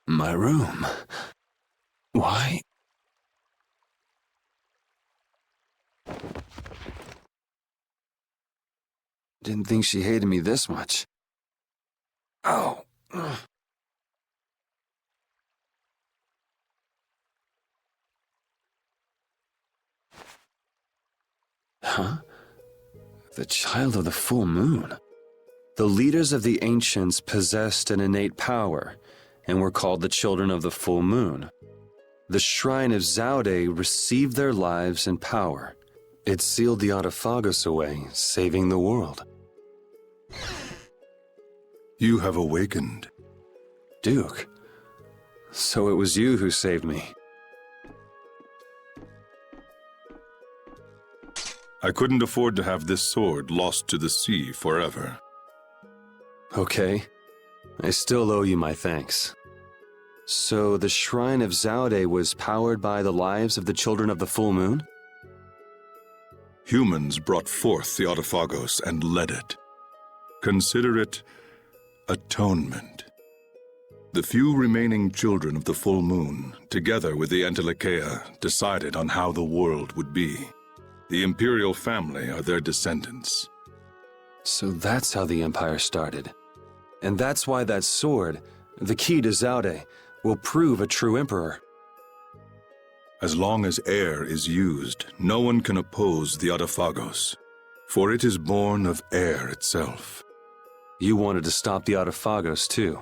My room. Why? Didn't think she hated me this much. Oh. Huh? The child of the full moon. The leaders of the ancients possessed an innate power, and were called the children of the full moon. The shrine of Zaude received their lives and power. It sealed the Autophagos away, saving the world. You have awakened. Duke, so it was you who saved me. I couldn't afford to have this sword lost to the sea forever. Okay, I still owe you my thanks. So the shrine of Zaude was powered by the lives of the children of the full moon? Humans brought forth the Autophagos and led it. Consider it atonement. The few remaining children of the full moon, together with the Entelecheia, decided on how the world would be. The imperial family are their descendants. So that's how the Empire started. And that's why that sword, the key to Zaude, will prove a true emperor. As long as air is used, no one can oppose the Autophagos, for it is born of air itself. You wanted to stop the Autophagos too.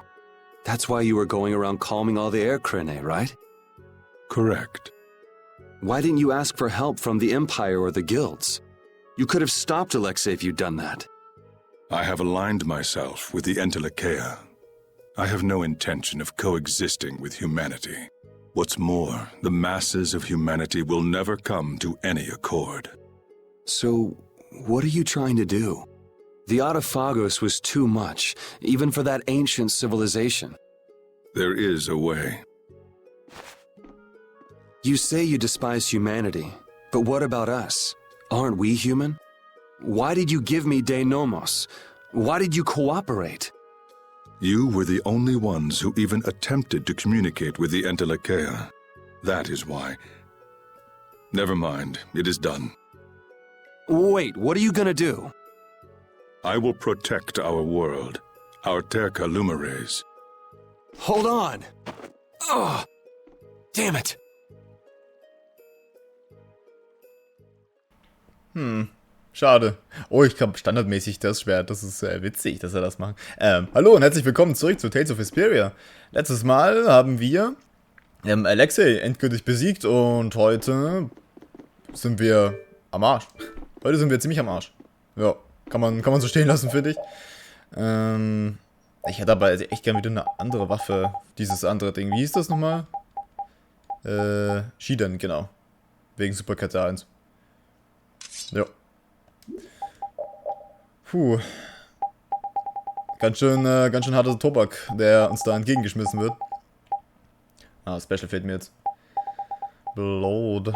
That's why you were going around calming all the air crinae, right? Correct. Why didn't you ask for help from the Empire or the guilds? You could have stopped Alexei if you'd done that. I have aligned myself with the Entelecheia. I have no intention of coexisting with humanity. What's more, the masses of humanity will never come to any accord. So, what are you trying to do? The Autophagos was too much, even for that ancient civilization. There is a way. You say you despise humanity, but what about us? Aren't we human? Why did you give me De Nomos? Why did you cooperate? You were the only ones who even attempted to communicate with the Entelecheia. That is why. Never mind, it is done. Wait, what are you gonna do? I will protect our world, our Terca Lumares. Hold on! Ugh! Damn it! Schade. Oh, ich glaube standardmäßig das Schwert. Das ist witzig, dass er das macht. Hallo und herzlich willkommen zurück zu Tales of Vesperia. Letztes Mal haben wir Alexei endgültig besiegt und heute sind wir am Arsch. Heute sind wir ziemlich am Arsch. Ja, kann man so stehen lassen, finde ich. Ich hätte aber echt gern wieder eine andere Waffe. Dieses andere Ding. Wie hieß das nochmal? Shiden, genau. Wegen Superkarte 1. Ja. Puh. Ganz schön harter Tobak, der uns da entgegengeschmissen wird. Ah, Special fehlt mir jetzt. Blood.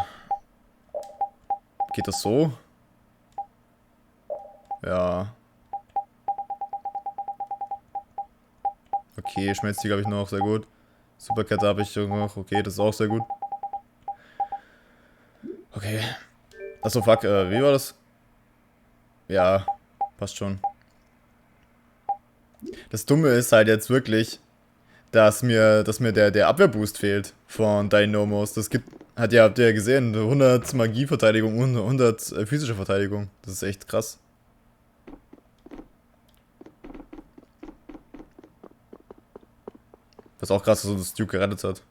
Geht das so? Ja. Okay, Schmelztiegel habe ich noch, sehr gut. Superkette habe ich noch, okay, das ist auch sehr gut. Okay. Achso, fuck, wie war das? Ja, passt schon. Das Dumme ist halt jetzt wirklich, dass mir der Abwehrboost fehlt von Dynamos. Das habt ihr ja gesehen, 100 Magieverteidigung und 100 physische Verteidigung. Das ist echt krass. Was auch krass ist, dass das Duke gerettet hat.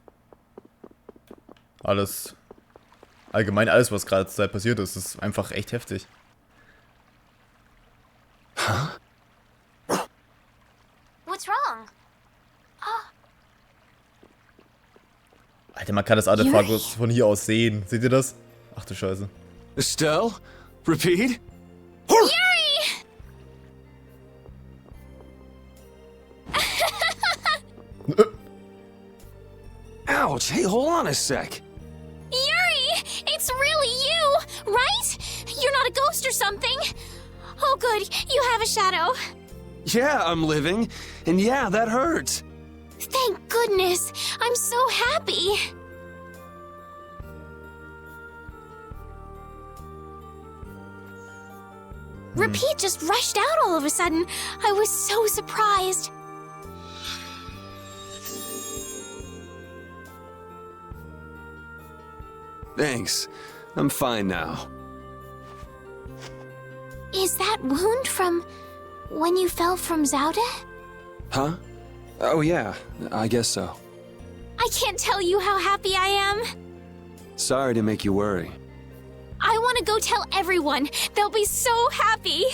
Allgemein alles, was gerade zur Zeit passiert ist einfach echt heftig. What's wrong? Alter, man kann das Artefakt von hier aus sehen. Seht ihr das? Ach du Scheiße. Estelle? Repeat? Yuri! Ouch! Ouch! Hey, hold on a sec. Yuri! It's really you, right? You're not a ghost or something. Oh, good. You have a shadow. Yeah, I'm living. And yeah, that hurts. Thank goodness. I'm so happy. Repeat just rushed out all of a sudden. I was so surprised. Thanks. I'm fine now. Is that wound from when you fell from Zaude? Huh? Oh yeah, I guess so. I can't tell you how happy I am. Sorry to make you worry. I want to go tell everyone. They'll be so happy.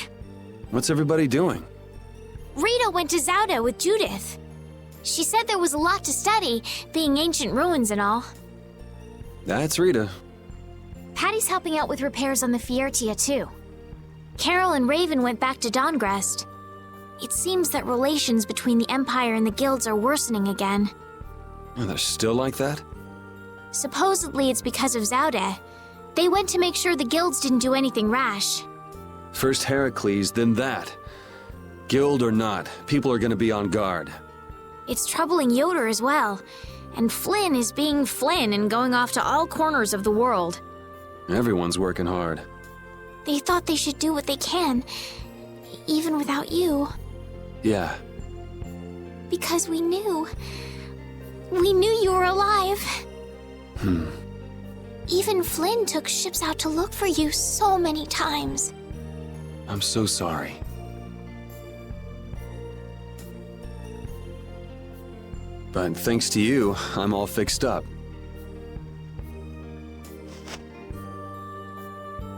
What's everybody doing? Rita went to Zaude with Judith. She said there was a lot to study, being ancient ruins and all. That's Rita. Patty's helping out with repairs on the Fiertia too. Carol and Raven went back to Dongrest. It seems that relations between the Empire and the guilds are worsening again. Oh, they're still like that? Supposedly it's because of Zaude. They went to make sure the guilds didn't do anything rash. First Heracles, then that. Guild or not, people are gonna be on guard. It's troubling Yoder as well. And Flynn is being Flynn and going off to all corners of the world. Everyone's working hard. They thought they should do what they can, even without you. Yeah. Because we knew. We knew you were alive. Even Flynn took ships out to look for you so many times. I'm so sorry. But thanks to you, I'm all fixed up.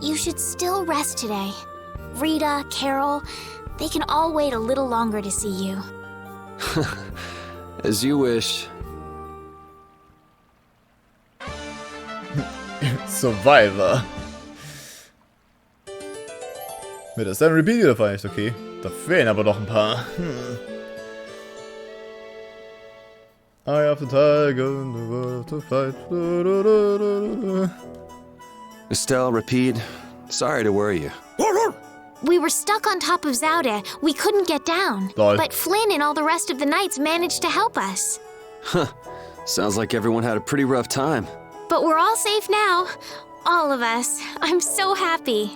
You should still rest today. Rita, Carol, they can all wait a little longer to see you. As you wish. Survivor. Mit der Stand Repeat wieder vielleicht, okay. Da fehlen aber noch ein paar. Eye of the Tiger and the world to fight. Estelle, repeat. Sorry to worry you. We were stuck on top of Zaude. We couldn't get down. Lol. But Flynn and all the rest of the knights managed to help us. Sounds like everyone had a pretty rough time. But we're all safe now. All of us. I'm so happy.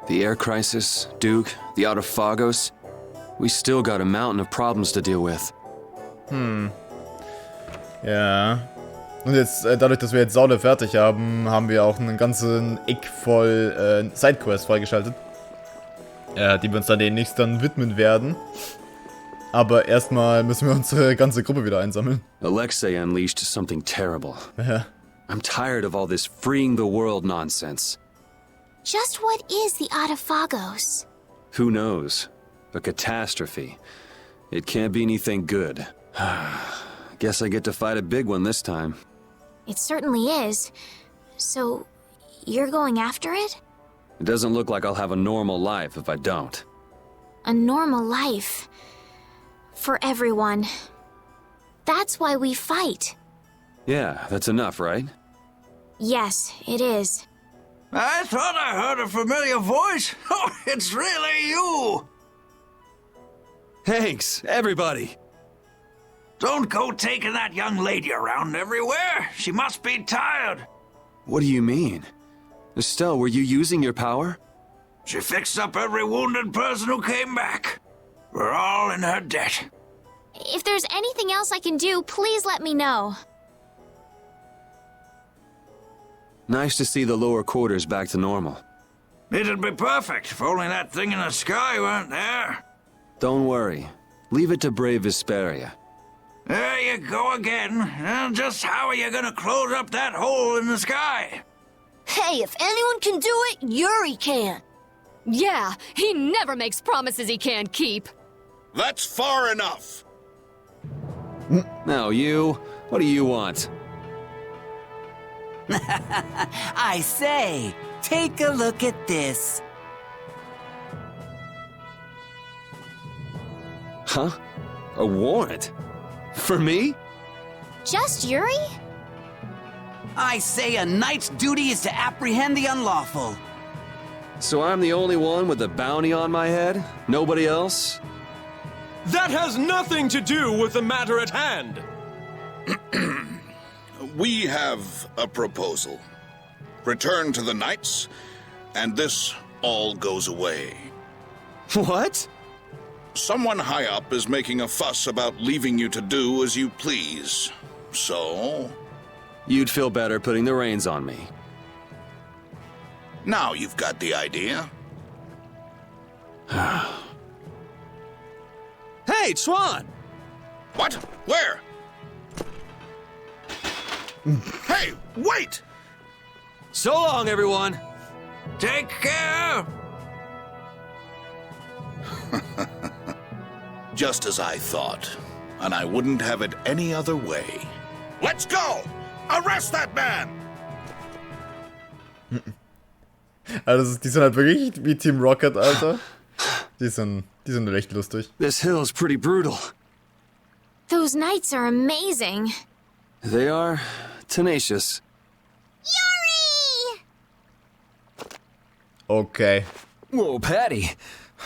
The air crisis, Duke, the Autophagos. We still got a mountain of problems to deal with. Ja. Und jetzt, dadurch, dass wir jetzt Saude fertig haben, haben wir auch einen ganzen Eck voll Sidequests freigeschaltet. Die wir uns dann demnächst dann widmen werden. Aber erstmal müssen wir unsere ganze Gruppe wieder einsammeln. Alexei unleashed something terrible. Ja. I'm tired of all this freeing the world nonsense. Just what is the Autophagos? Who knows? A catastrophe. It can't be anything good. Guess I get to fight a big one this time. It certainly is. So, you're going after it? It doesn't look like I'll have a normal life if I don't. A normal life. For everyone. That's why we fight. Yeah, that's enough, right? Yes, it is. I thought I heard a familiar voice. Oh, it's really you! Thanks, everybody! Don't go taking that young lady around everywhere. She must be tired. What do you mean? Estelle, were you using your power? She fixed up every wounded person who came back. We're all in her debt. If there's anything else I can do, please let me know. Nice to see the lower quarters back to normal. It'd be perfect if only that thing in the sky weren't there. Don't worry. Leave it to brave Vesperia. There you go again. And just how are you gonna close up that hole in the sky? Hey, if anyone can do it, Yuri can. Yeah, he never makes promises he can't keep. That's far enough. Now you, what do you want? I say, take a look at this. Huh? A warrant? For me? Just Yuri? I say a knight's duty is to apprehend the unlawful. So I'm the only one with a bounty on my head? Nobody else? That has nothing to do with the matter at hand. We have a proposal. Return to the knights, and this all goes away. What? Someone high up is making a fuss about leaving you to do as you please. So, You'd feel better putting the reins on me. now you've got the idea. Hey, Chuan! What? Where? Hey, wait! So long, everyone! Take care! Just as I thought. And I wouldn't have it any other way. Let's go! Arrest that man! Also, die sind halt wirklich wie Team Rocket, Alter. Die sind echt lustig. This hill is pretty brutal. Those knights are amazing. They are tenacious. Yuri! Okay. Whoa, Patty.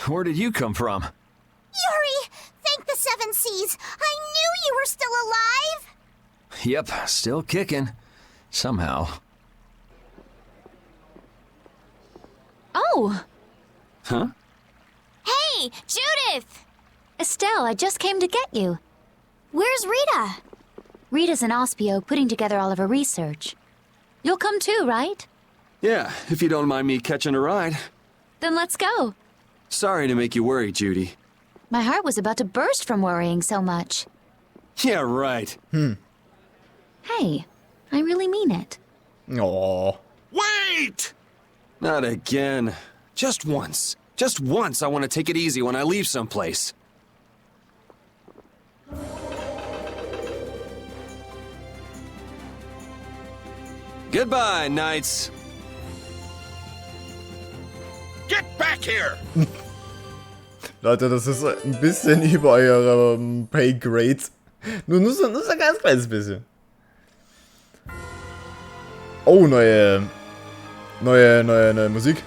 Where did you come from? Yuri, thank the Seven Seas. I knew you were still alive. Yep, still kicking. Somehow. Oh, Huh? Hey, Judith! Estelle, I just came to get you. Where's Rita? Rita's in Ospio putting together all of her research. You'll come too, right? Yeah, if you don't mind me catching a ride. Then let's go. Sorry to make you worry, Judy. My heart was about to burst from worrying so much. Yeah, right. Hey, I really mean it. Aww. Wait! Not again. Just once. Just once I want to take it easy when I leave someplace. Goodbye, knights. Get back here! Leute, das ist ein bisschen über eure Pay Grade. Nur so ein ganz kleines bisschen. Oh, neue Musik.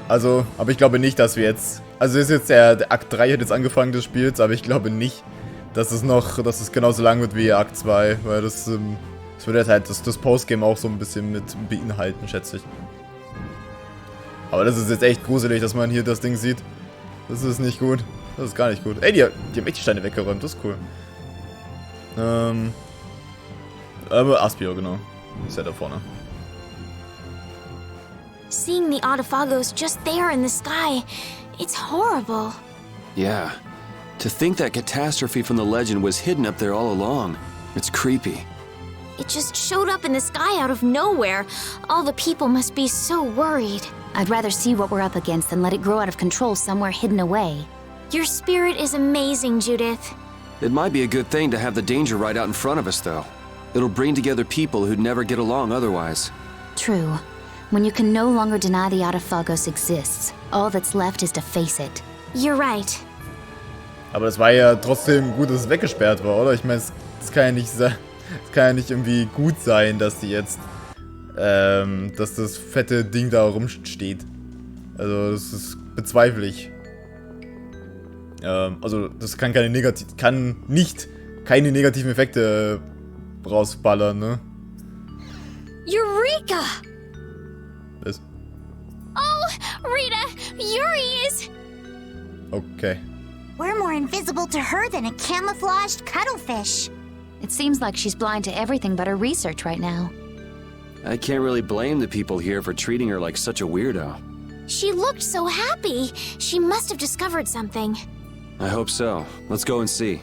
Also, aber ich glaube nicht, dass wir jetzt... Also ist jetzt der Akt 3 hat jetzt angefangen des Spiels, aber ich glaube nicht, dass es genauso lang wird wie Akt 2, weil das wird jetzt halt das Postgame auch so ein bisschen mit beinhalten, schätze ich. Aber das ist jetzt echt gruselig, dass man hier das Ding sieht. Das ist nicht gut. Das ist gar nicht gut. Ey, die haben echt die Steine weggeräumt, das ist cool. Aber Aspio, genau. Ist ja da vorne. Seeing the Autophagos just there in the sky, it's horrible. Yeah. To think that catastrophe from the legend was hidden up there all along. It's creepy. It just showed up in the sky out of nowhere. All the people must be so worried. I'd rather see what we're up against than let it grow out of control somewhere hidden away. Your spirit is amazing, Judith. It might be a good thing to have the danger right out in front of us, though. It'll bring together people who'd never get along otherwise. True. When you can no longer deny the Autophagos exists, all that's left is to face it. You're right. Aber das war ja trotzdem gut, dass es weggesperrt war, oder? Ich meine, es kann ja nicht sein. Es kann ja nicht irgendwie gut sein, dass die jetzt, dass das fette Ding da rumsteht. Also, das bezweifle ich. Also, das kann keine negativen Effekte rausballern, ne? Eureka! Was? Oh, Rita, Yuri is... Okay. We're more invisible to her than a camouflaged cuttlefish. It seems like she's blind to everything but her research right now. I can't really blame the people here for treating her like such a weirdo. She looked so happy. She must have discovered something. I hope so. Let's go and see.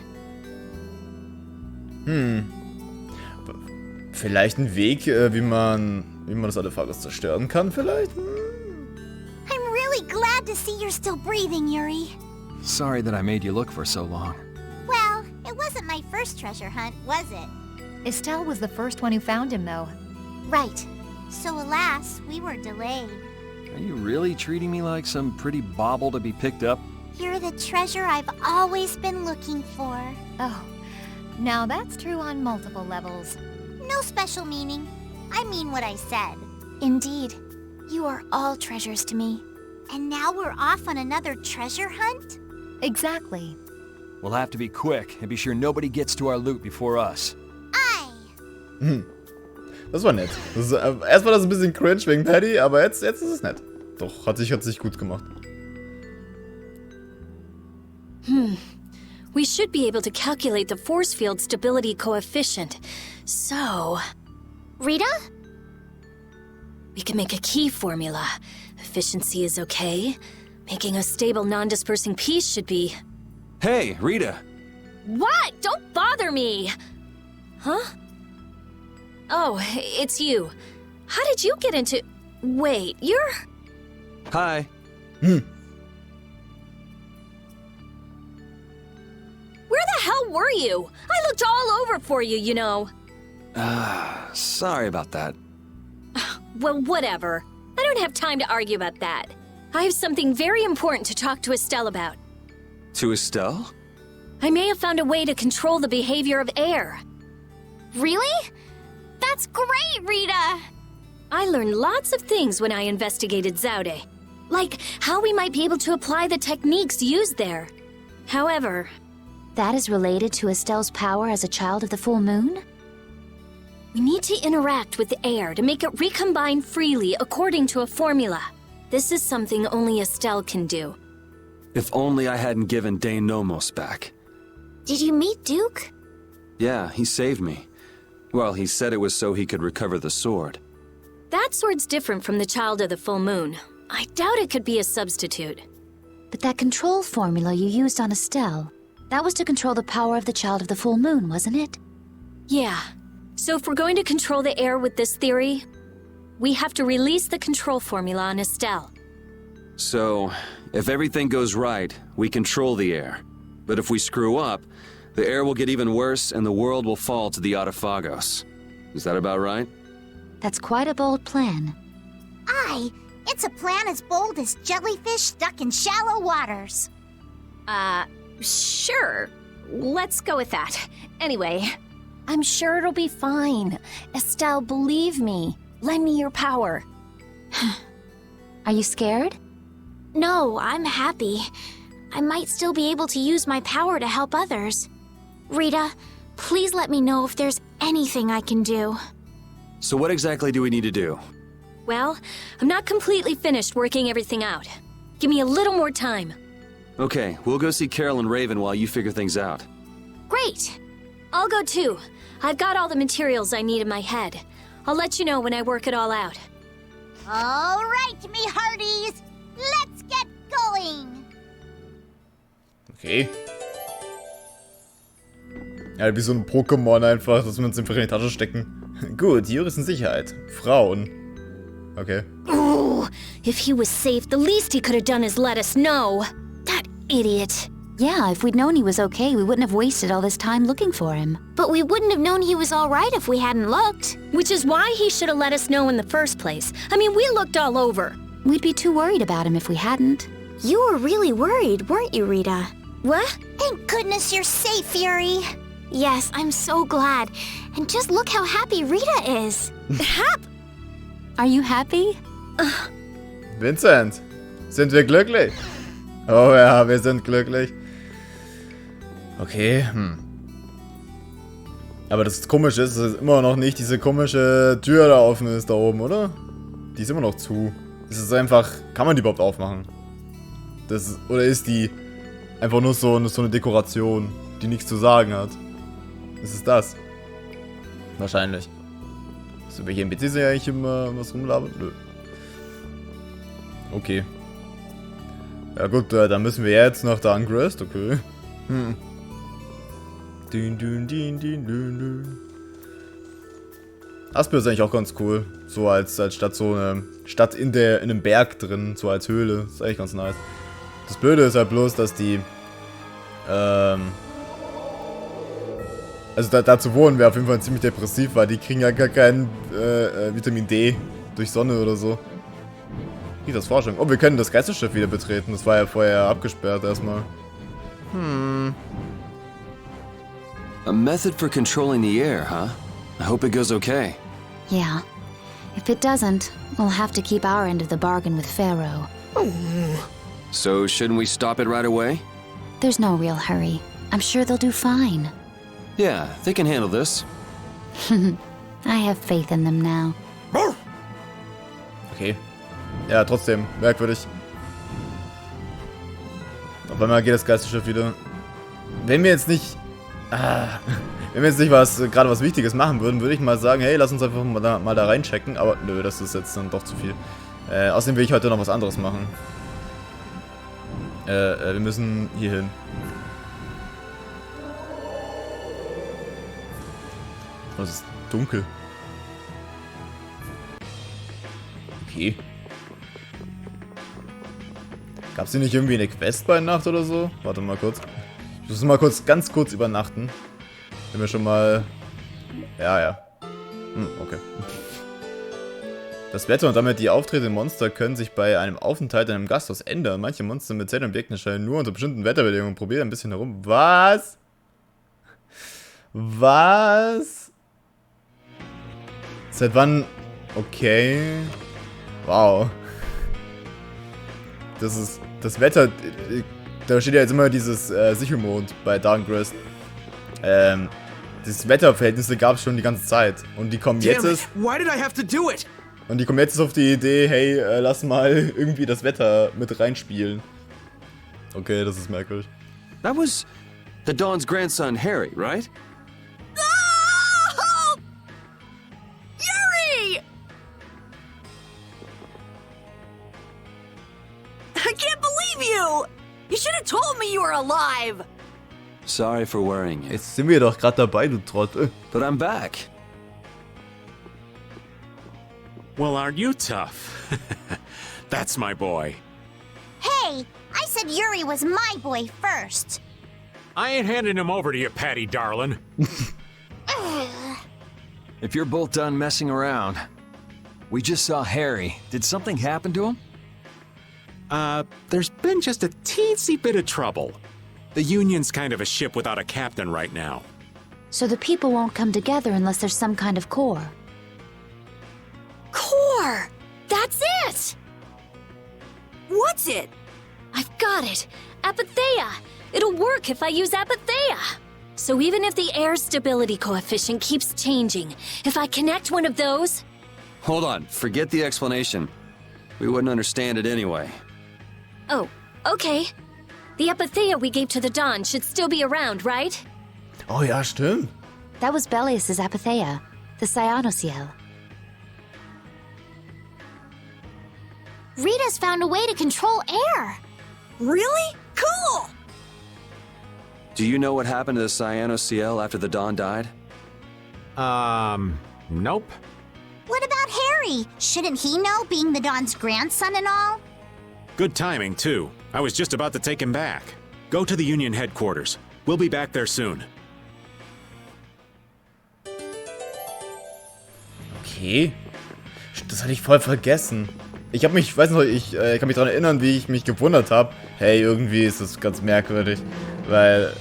Vielleicht ein Weg, wie man das Autophagos zerstören kann, vielleicht? I'm really glad to see you're still breathing, Yuri. Sorry that I made you look for so long. Well, it wasn't my first treasure hunt, was it? Estelle was the first one who found him, though. Right. So alas, we were delayed. Are you really treating me like some pretty bauble to be picked up? You're the treasure I've always been looking for. Oh, Now that's true on multiple levels. No special meaning. I mean what I said. Indeed. You are all treasures to me. And now we're off on another treasure hunt? Exactly. We'll have to be quick and be sure nobody gets to our loot before us. Das war nett. Erst war das ein bisschen cringe wegen Paddy, aber jetzt ist es nett. Doch, hat sich gut gemacht. We should be able to calculate the force field stability coefficient. So... Rita? We can make a key formula. Efficiency is okay. Making a stable, non-dispersing piece should be... Hey, Rita! What? Don't bother me! Huh? Oh, it's you. How did you get into... Wait, you're... Hi. Where the hell were you? I looked all over for you, you know. Sorry about that. Well, whatever. I don't have time to argue about that. I have something very important to talk to Estelle about. To Estelle? I may have found a way to control the behavior of air. Really? That's great, Rita! I learned lots of things when I investigated Zaude. Like how we might be able to apply the techniques used there. However... That is related to Estelle's power as a child of the full moon? We need to interact with the air to make it recombine freely according to a formula. This is something only Estelle can do. If only I hadn't given Dane Nomos back. Did you meet Duke? Yeah, he saved me. Well, he said it was so he could recover the sword. That sword's different from the Child of the Full Moon. I doubt it could be a substitute. But that control formula you used on Estelle, that was to control the power of the Child of the Full Moon, wasn't it? Yeah. So if we're going to control the air with this theory, we have to release the control formula on Estelle. So, if everything goes right, we control the air. But if we screw up, the air will get even worse and the world will fall to the Autophagos. Is that about right? That's quite a bold plan. Aye, it's a plan as bold as jellyfish stuck in shallow waters. Sure. Let's go with that. Anyway, I'm sure it'll be fine. Estelle, believe me. Lend me your power. Are you scared? No, I'm happy. I might still be able to use my power to help others. Rita, please let me know if there's anything I can do. So what exactly do we need to do? Well, I'm not completely finished working everything out. Give me a little more time. Okay, we'll go see Carol and Raven while you figure things out. Great! I'll go too. I've got all the materials I need in my head. I'll let you know when I work it all out. All right, me hearties. Let's get going. Okay. Ja, wie so ein Pokémon einfach, dass wir uns einfach in die Tasche stecken. Gut, hier ist in Sicherheit. Frauen. Okay. Ooh, if he was safe, the least he could have done is let us know. That idiot. Yeah, if we'd known he was okay, we wouldn't have wasted all this time looking for him. But we wouldn't have known he was all right if we hadn't looked. Which is why he should have let us know in the first place. I mean, we looked all over. We'd be too worried about him if we hadn't. You were really worried, weren't you, Rita? What? Thank goodness you're safe, Fury. Yes, I'm so glad. And just look how happy Rita is. Are you happy? Vincent, sind wir glücklich? Oh ja, wir sind glücklich. Okay, Aber das Komische ist, dass immer noch nicht diese komische Tür da offen ist, da oben, oder? Die ist immer noch zu. Das ist einfach... Kann man die überhaupt aufmachen? Oder ist die einfach nur so eine Dekoration, die nichts zu sagen hat? Ist es das? Wahrscheinlich. So, welche NPCs ja eigentlich immer was rumlabern? Nö. Okay. Ja gut, dann müssen wir jetzt nach Dungrest, okay. Aspio ist eigentlich auch ganz cool. So als Stadt, so eine Stadt in einem Berg drin, so als Höhle. Ist eigentlich ganz nice. Das Blöde ist halt bloß, dass die, also da zu wohnen wäre auf jeden Fall ziemlich depressiv, weil die kriegen ja gar kein Vitamin D durch Sonne oder so. Wie das Forschung. Oh, wir können das Geisterschiff wieder betreten. Das war ja vorher abgesperrt erstmal. A method for controlling the air, huh? I hope it goes okay. Yeah. If it doesn't, we'll have to keep our end of the bargain with Pharaoh. So shouldn't we stop it right away? There's no real hurry. I'm sure they'll do fine. Yeah, they can handle this. I have faith in them now. Okay. Ja, trotzdem. Merkwürdig. Auf einmal geht das Geisterschiff wieder. Wenn wir jetzt nicht... wenn wir jetzt nicht gerade was Wichtiges machen würden, würde ich mal sagen, hey, lass uns einfach mal da reinchecken. Aber nö, das ist jetzt dann doch zu viel. Außerdem will ich heute noch was anderes machen. Wir müssen hier hin. Oh, es ist dunkel. Okay. Gab's hier nicht irgendwie eine Quest bei Nacht oder so? Warte mal kurz. Ich muss mal ganz kurz übernachten. Wenn wir schon mal... Ja. Okay. Das Wetter und damit die auftretenden Monster können sich bei einem Aufenthalt in einem Gasthaus ändern. Manche Monster mit seltenen Objekten erscheinen nur unter bestimmten Wetterbedingungen. Probiert ein bisschen herum. Was? Was? Seit wann? Okay. Wow. Das ist... Das Wetter... Da steht ja jetzt immer dieses Sichelmond bei Darkness. Das Wetterverhältnisse gab es schon die ganze Zeit. Und die kommen jetzt Und die kommen jetzt auf die Idee, hey, lass mal irgendwie das Wetter mit reinspielen. Okay, das ist merkwürdig. That was the Dawn's grandson, Harry, right? Oh! Yuri! I can't believe you! You should have told me you were alive! Sorry for worrying you. Jetzt sind wir doch gerade dabei, du Trottel. But I'm back. Well, aren't you tough? That's my boy. Hey, I said Yuri was my boy first. I ain't handing him over to you, Patty darling. If you're both done messing around, we just saw Harry. Did something happen to him? There's been just a teensy bit of trouble. The Union's kind of a ship without a captain right now. So the people won't come together unless there's some kind of core. Core! That's it! What's it? I've got it. Apatheia. It'll work if I use Apatheia. So even if the air stability coefficient keeps changing, if I connect one of those... Hold on, forget the explanation. We wouldn't understand it anyway. Oh, okay. The Apatheia we gave to the Dawn should still be around, right? Oh ja, stimmt. That was Belius's Apatheia, the Cyanociel. Rita's found a way to control air. Really? Cool! Do you know what happened to the Cyanociel after the Dawn died? Nope. What about Harry? Shouldn't he know, being the Dawn's grandson and all? Good timing, too. I was just about to take him back. Go to the Union headquarters. We'll be back there soon. Okay. Das hatte ich voll vergessen. Ich habe mich, weiß noch, ich kann mich daran erinnern, wie ich mich gewundert habe. Hey, irgendwie ist das ganz merkwürdig. Weil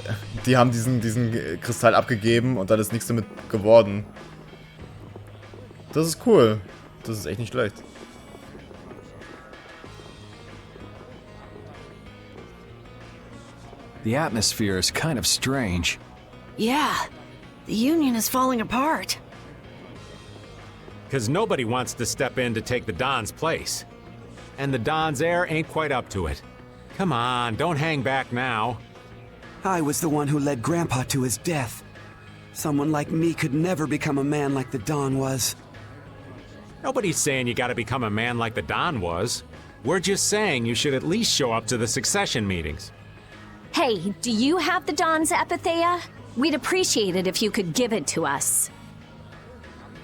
die haben diesen Kristall abgegeben und dann ist nichts damit geworden. Das ist cool. Das ist echt nicht schlecht. The atmosphere is kind of strange. Yeah, the Union is falling apart. Because nobody wants to step in to take the Don's place. And the Don's heir ain't quite up to it. Come on, don't hang back now. I was the one who led Grandpa to his death. Someone like me could never become a man like the Don was. Nobody's saying you gotta become a man like the Don was. We're just saying you should at least show up to the succession meetings. Hey, do you have the Don's Apatheia? We'd appreciate it if you could give it to us.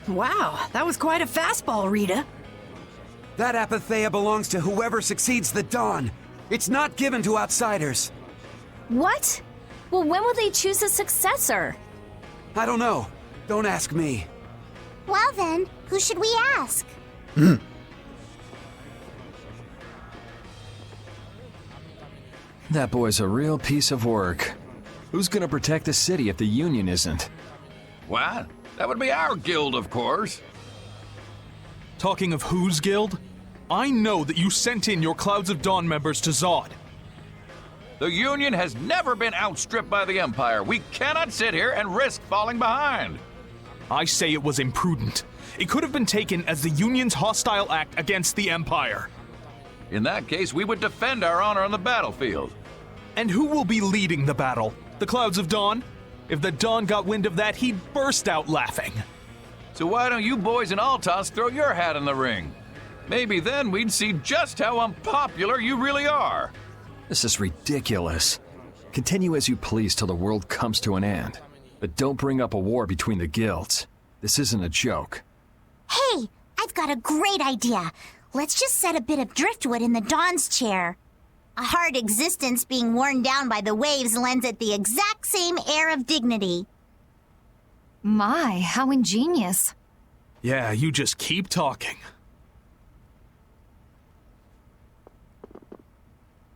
Wow, that was quite a fastball, Rita. That Apatheia belongs to whoever succeeds the Don. It's not given to outsiders. What? Well, when will they choose a successor? I don't know. Don't ask me. Well then, who should we ask? That boy's a real piece of work. Who's gonna protect the city if the Union isn't? What? That would be our guild, of course. Talking of whose guild? I know that you sent in your Clouds of Dawn members to Zod. The Union has never been outstripped by the Empire. We cannot sit here and risk falling behind. I say it was imprudent. It could have been taken as the Union's hostile act against the Empire. In that case, we would defend our honor on the battlefield. And who will be leading the battle? The Clouds of Dawn? If the Dawn got wind of that, he'd burst out laughing. So why don't you boys in Altos throw your hat in the ring? Maybe then we'd see just how unpopular you really are. This is ridiculous. Continue as you please till the world comes to an end. But don't bring up a war between the guilds. This isn't a joke. Hey, I've got a great idea. Let's just set a bit of driftwood in the Dawn's chair. A hard existence being worn down by the waves lends it the exact same air of dignity. My, how ingenious. Yeah, you just keep talking.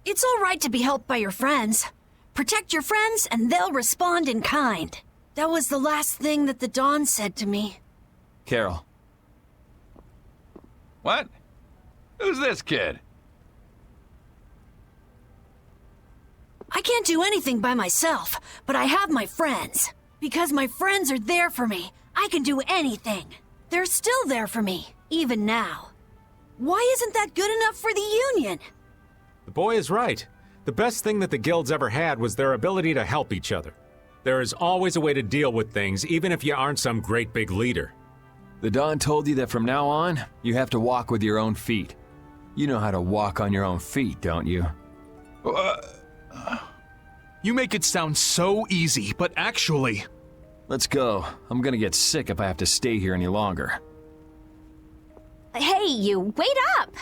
It's all right to be helped by your friends. Protect your friends and they'll respond in kind. That was the last thing that the Dawn said to me. Carol. What? Who's this kid? I can't do anything by myself, but I have my friends. Because my friends are there for me, I can do anything. They're still there for me, even now. Why isn't that good enough for the Union? The boy is right. The best thing that the guilds ever had was their ability to help each other. There is always a way to deal with things, even if you aren't some great big leader. The Dawn told you that from now on, you have to walk with your own feet. You know how to walk on your own feet, don't you? You make it sound so easy, but actually... Let's go. I'm gonna get sick if I have to stay here any longer. Hey, you, wait up!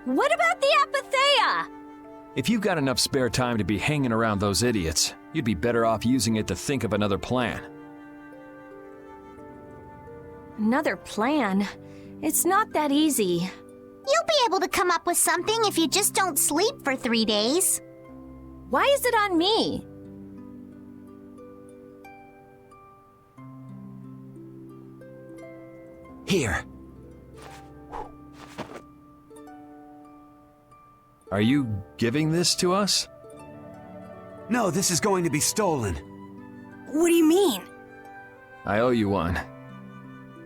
What about the Apatheia? If you've got enough spare time to be hanging around those idiots, you'd be better off using it to think of another plan. Another plan? It's not that easy. You'll be able to come up with something if you just don't sleep for 3 days. Why is it on me? Here. Are you giving this to us? No, this is going to be stolen. What do you mean? I owe you one.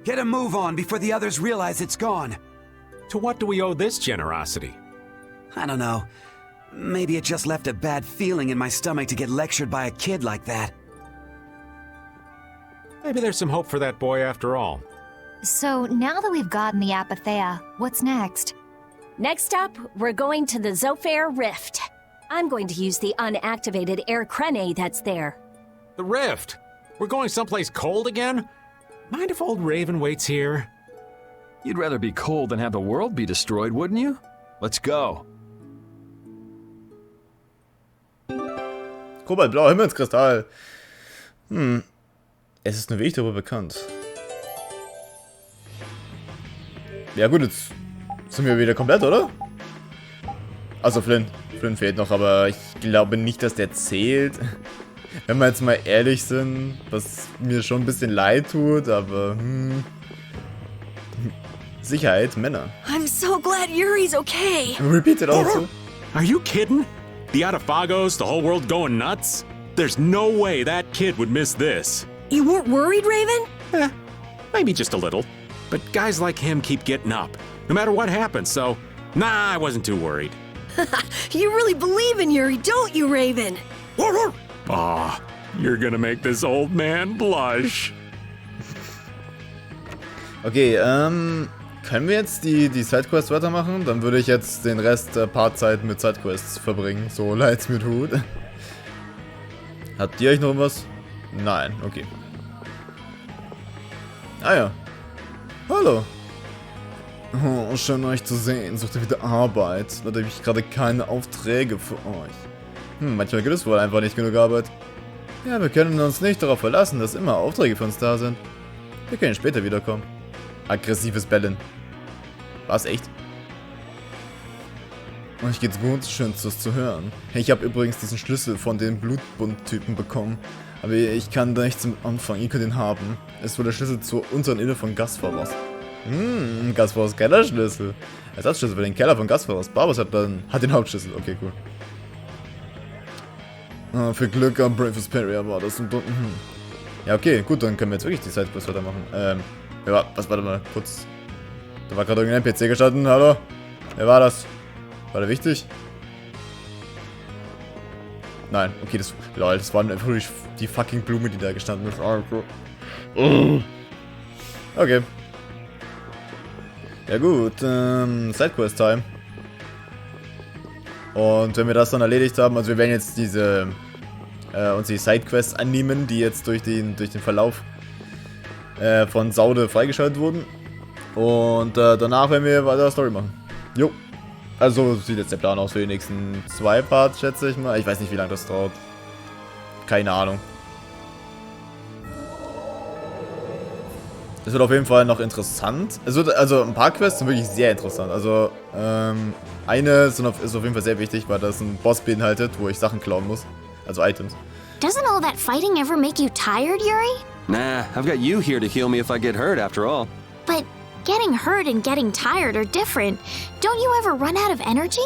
Get a move on before the others realize it's gone. To what do we owe this generosity? I don't know. Maybe it just left a bad feeling in my stomach to get lectured by a kid like that. Maybe there's some hope for that boy after all. So now that we've gotten the Apatheia, what's next? Next up, we're going to the Zophair Rift. I'm going to use the unactivated air crene that's there. The Rift? We're going someplace cold again? Mind if old Raven waits here? You'd rather be cold than have the world be destroyed, wouldn't you? Let's go. Kobaltblauer Himmelskristall. Es ist nur wenig darüber bekannt. Ja gut, jetzt sind wir wieder komplett, oder? Also Flynn. Flynn fehlt noch, aber ich glaube nicht, dass der zählt. Wenn wir jetzt mal ehrlich sind, was mir schon ein bisschen leid tut, aber Sicherheit, Männer. I'm so glad Yuri's okay. Repeat it also. Are you kidding? The Adafagos, the whole world going nuts? There's no way that kid would miss this. You weren't worried, Raven? Maybe just a little. But guys like him keep getting up, no matter what happens, so nah, I wasn't too worried. You really believe in Yuri, don't you, Raven? Aw, you're gonna make this old man blush. Okay, können wir jetzt die Sidequests weitermachen? Dann würde ich jetzt den Rest der Partzeit mit Sidequests verbringen, so leid's mir tut. Habt ihr euch noch was? Nein, okay. Ah ja. Hallo. Oh, schön euch zu sehen. Sucht ihr wieder Arbeit? Leider habe ich gerade keine Aufträge für euch. Manchmal gibt es wohl einfach nicht genug Arbeit. Ja, wir können uns nicht darauf verlassen, dass immer Aufträge für uns da sind. Wir können später wiederkommen. aggressives Bellen. War's echt? Euch geht's gut, schön das zu hören. Hey, ich habe übrigens diesen Schlüssel von den Blutbund-Typen bekommen. Aber ich kann da nicht zum Anfang, ihr könnt ihn haben. Es ist wohl der Schlüssel zur unteren Inne von Gastfahrers. Gastfahrers Kellerschlüssel. Ersatzschlüssel für den Keller von Gastfahrers. Barbas hat den Hauptschlüssel. Okay, cool. Für Glück am Vesperia war das. Ja, okay, gut, dann können wir jetzt wirklich die Sidequest weitermachen. Ja, warte mal, kurz. Da war gerade irgendein NPC gestanden, hallo? Wer war das? War der wichtig? Nein, okay, das war einfach die fucking Blume, die da gestanden ist. Okay. Ja gut, Sidequest-Time. Und wenn wir das dann erledigt haben, also wir werden jetzt uns die Sidequests annehmen, die jetzt durch den Verlauf von Saude freigeschaltet wurden. Und danach werden wir weiter Story machen. Jo. Also sieht jetzt der Plan aus für die nächsten 2 Parts, schätze ich mal. Ich weiß nicht, wie lange das dauert. Keine Ahnung. Es wird auf jeden Fall noch interessant. Also ein paar Quests sind wirklich sehr interessant. Also eine ist auf jeden Fall sehr wichtig, weil das ein Boss beinhaltet, wo ich Sachen klauen muss. Also Items. Doesn't all that fighting ever make you tired, Yuri? Nah, I've got you here to heal me if I get hurt after all. But getting hurt and getting tired are different. Don't you ever run out of energy?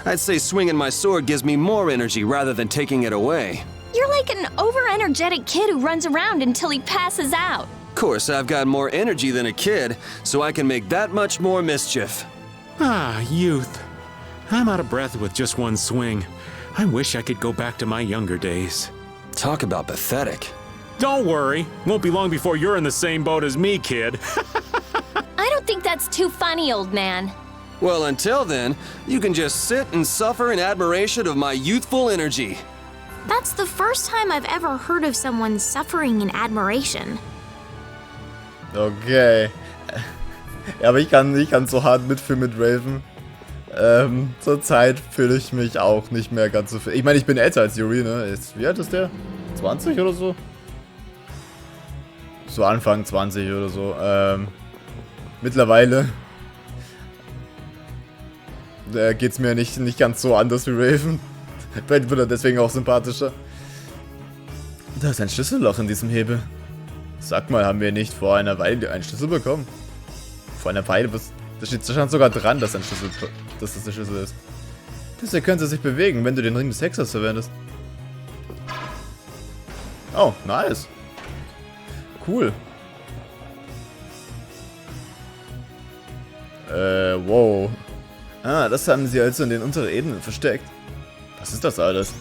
I'd say swinging my sword gives me more energy rather than taking it away. You're like an over-energetic kid who runs around until he passes out. Of course, I've got more energy than a kid, so I can make that much more mischief. Ah, youth. I'm out of breath with just one swing. I wish I could go back to my younger days. Talk about pathetic. Don't worry. Won't be long before you're in the same boat as me, kid. I don't think that's too funny, old man. Well, until then, you can just sit and suffer in admiration of my youthful energy. That's the first time I've ever heard of someone suffering in admiration. Okay. Ja, aber ich kann so hart mitfühlen mit Raven. Zurzeit fühle ich mich auch nicht mehr ganz so viel. Ich meine, ich bin älter als Yuri, ne? Wie alt ist der? 20 oder so? So Anfang 20 oder so. Mittlerweile geht's mir nicht ganz so anders wie Raven. Vielleicht wird er deswegen auch sympathischer. Da ist ein Schlüsselloch in diesem Hebel. Sag mal, haben wir nicht vor einer Weile einen Schlüssel bekommen? Vor einer Weile? Da stand sogar dran, dass das der Schlüssel ist. Dieser könnte sich bewegen, wenn du den Ring des Hexers verwendest. Oh, nice. Cool. Wow. Ah, das haben sie also in den unteren Ebenen versteckt. Was ist das alles?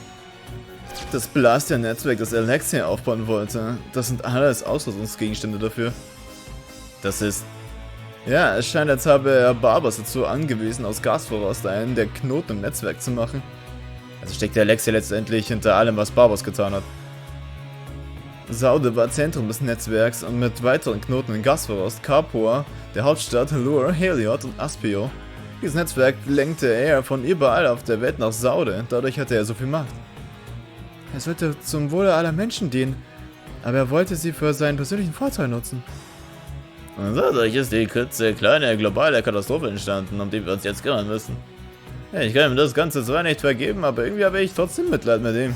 Das Blaster-Netzwerk, das Alexia aufbauen wollte. Das sind alles Ausrüstungsgegenstände dafür. Das ist... Ja, es scheint, als habe er Barbas dazu angewiesen, aus Gasvoraus einen der Knoten im Netzwerk zu machen. Also steckt der Alexia letztendlich hinter allem, was Barbas getan hat. Saude war Zentrum des Netzwerks und mit weiteren Knoten in Gasvoraus, Carpoa, der Hauptstadt, Lure, Heliod und Aspio. Dieses Netzwerk lenkte er von überall auf der Welt nach Saude, dadurch hatte er so viel Macht. Er sollte zum Wohle aller Menschen dienen, aber er wollte sie für seinen persönlichen Vorteil nutzen. Und dadurch ist die kleine globale Katastrophe entstanden, um die wir uns jetzt kümmern müssen. Ich kann ihm das Ganze zwar nicht vergeben, aber irgendwie habe ich trotzdem Mitleid mit ihm.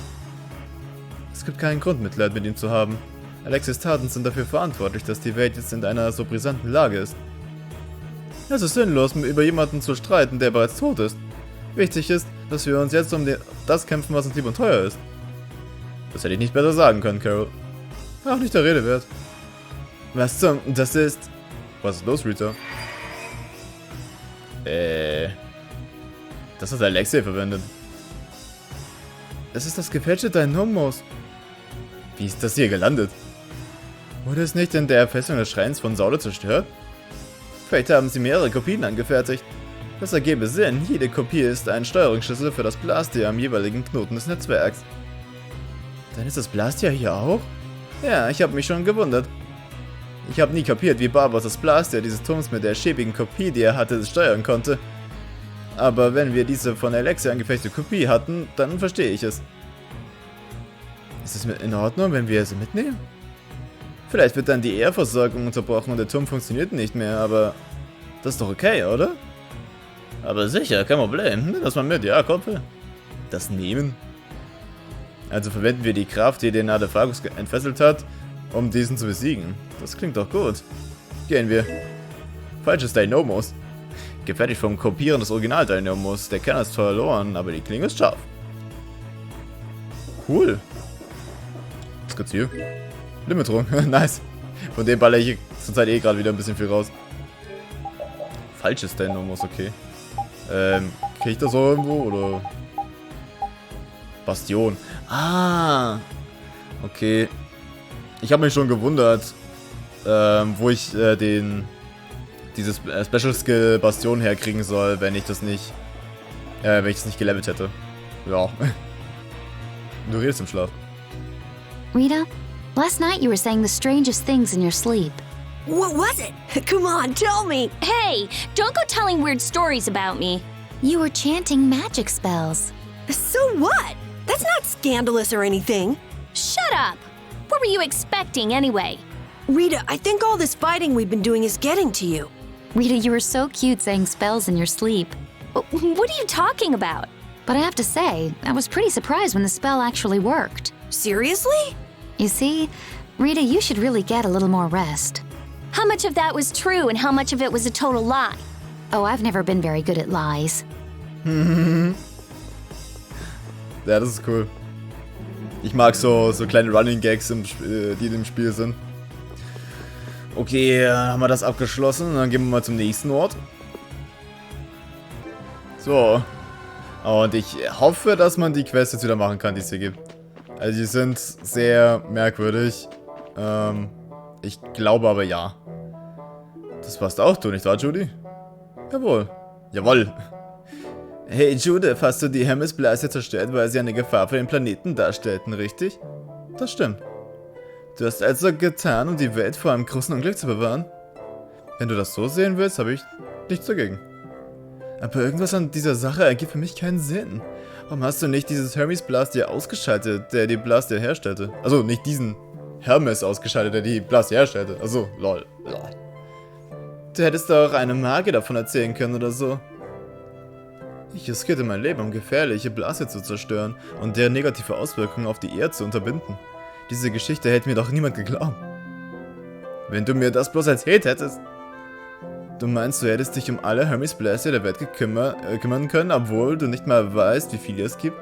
Es gibt keinen Grund, Mitleid mit ihm zu haben. Alexis Taten sind dafür verantwortlich, dass die Welt jetzt in einer so brisanten Lage ist. Es ist sinnlos, über jemanden zu streiten, der bereits tot ist. Wichtig ist, dass wir uns jetzt um das kämpfen, was uns lieb und teuer ist. Das hätte ich nicht besser sagen können, Carol. Auch nicht der Rede wert. Was zum... Das ist... Was ist los, Rita? Das hat Alexei verwendet. Es ist das gefälschte Dynamos. Wie ist das hier gelandet? Wurde es nicht in der Festung des Schreins von Saude zerstört? Vielleicht haben sie mehrere Kopien angefertigt. Das ergebe Sinn, jede Kopie ist ein Steuerungsschlüssel für das Blastier am jeweiligen Knoten des Netzwerks. Dann ist das Blastier hier auch? Ja, ich habe mich schon gewundert. Ich habe nie kapiert, wie Barbas das Blastier dieses Turms mit der schäbigen Kopie, die er hatte, steuern konnte. Aber wenn wir diese von Alexia angefertigte Kopie hatten, dann verstehe ich es. Ist es in Ordnung, wenn wir sie mitnehmen? Vielleicht wird dann die Ehrversorgung unterbrochen und der Turm funktioniert nicht mehr, aber das ist doch okay, oder? Aber sicher, kein Problem. Nimm das mal mit, ja, Kumpel. Das nehmen? Also verwenden wir die Kraft, die den Adephagus entfesselt hat, um diesen zu besiegen. Das klingt doch gut. Gehen wir. Falsches Dynamos. Gefertigt vom Kopieren des Original-Dynamos. Der Kern ist verloren, aber die Klinge ist scharf. Cool. Was gibt's hier? Limiterung. Nice. Von dem baller ich zurzeit eh gerade wieder ein bisschen viel raus. Falsches Dynamos, okay. Krieg ich das auch irgendwo, oder? Bastion. Ah. Okay. Ich habe mich schon gewundert, wo ich dieses Special Skill Bastion herkriegen soll, wenn ich das nicht gelevelt hätte. Ja. Du redest im Schlaf. Rita, last night you were saying the strangest things in your sleep. What was it? Come on, tell me. Hey, don't go telling weird stories about me. You were chanting magic spells. So what? That's not scandalous or anything. Shut up. What were you expecting anyway? Rita, I think all this fighting we've been doing is getting to you. Rita, you were so cute saying spells in your sleep. What are you talking about? But I have to say, I was pretty surprised when the spell actually worked. Seriously? You see, Rita, you should really get a little more rest. How much of that was true and how much of it was a total lie? Oh, I've never been very good at lies. Ja, das ist cool. Ich mag so kleine Running Gags, die im Spiel sind. Okay, haben wir das abgeschlossen. Dann gehen wir mal zum nächsten Ort. So. Und ich hoffe, dass man die Quests jetzt wieder machen kann, die es hier gibt. Also die sind sehr merkwürdig. Ich glaube aber ja. Das passt auch, du nicht wahr, Judy? Jawohl. Jawohl. Hey Judith, hast du die Hermes-Blase zerstört, weil sie eine Gefahr für den Planeten darstellten, richtig? Das stimmt. Du hast also getan, um die Welt vor einem großen Unglück zu bewahren? Wenn du das so sehen willst, habe ich nichts dagegen. Aber irgendwas an dieser Sache ergibt für mich keinen Sinn. Warum hast du nicht dieses Hermes Blaster ausgeschaltet, der die Blaster herstellte? Also nicht diesen Hermes ausgeschaltet, der die Blaster herstellte. Also, lol. Du hättest doch einem Magier davon erzählen können oder so. Ich riskierte mein Leben, um gefährliche Blaster zu zerstören und deren negative Auswirkungen auf die Erde zu unterbinden. Diese Geschichte hätte mir doch niemand geglaubt. Wenn du mir das bloß erzählt hättest. Du meinst, du hättest dich um alle Hermes Blaster der Welt kümmern können, obwohl du nicht mal weißt, wie viele es gibt?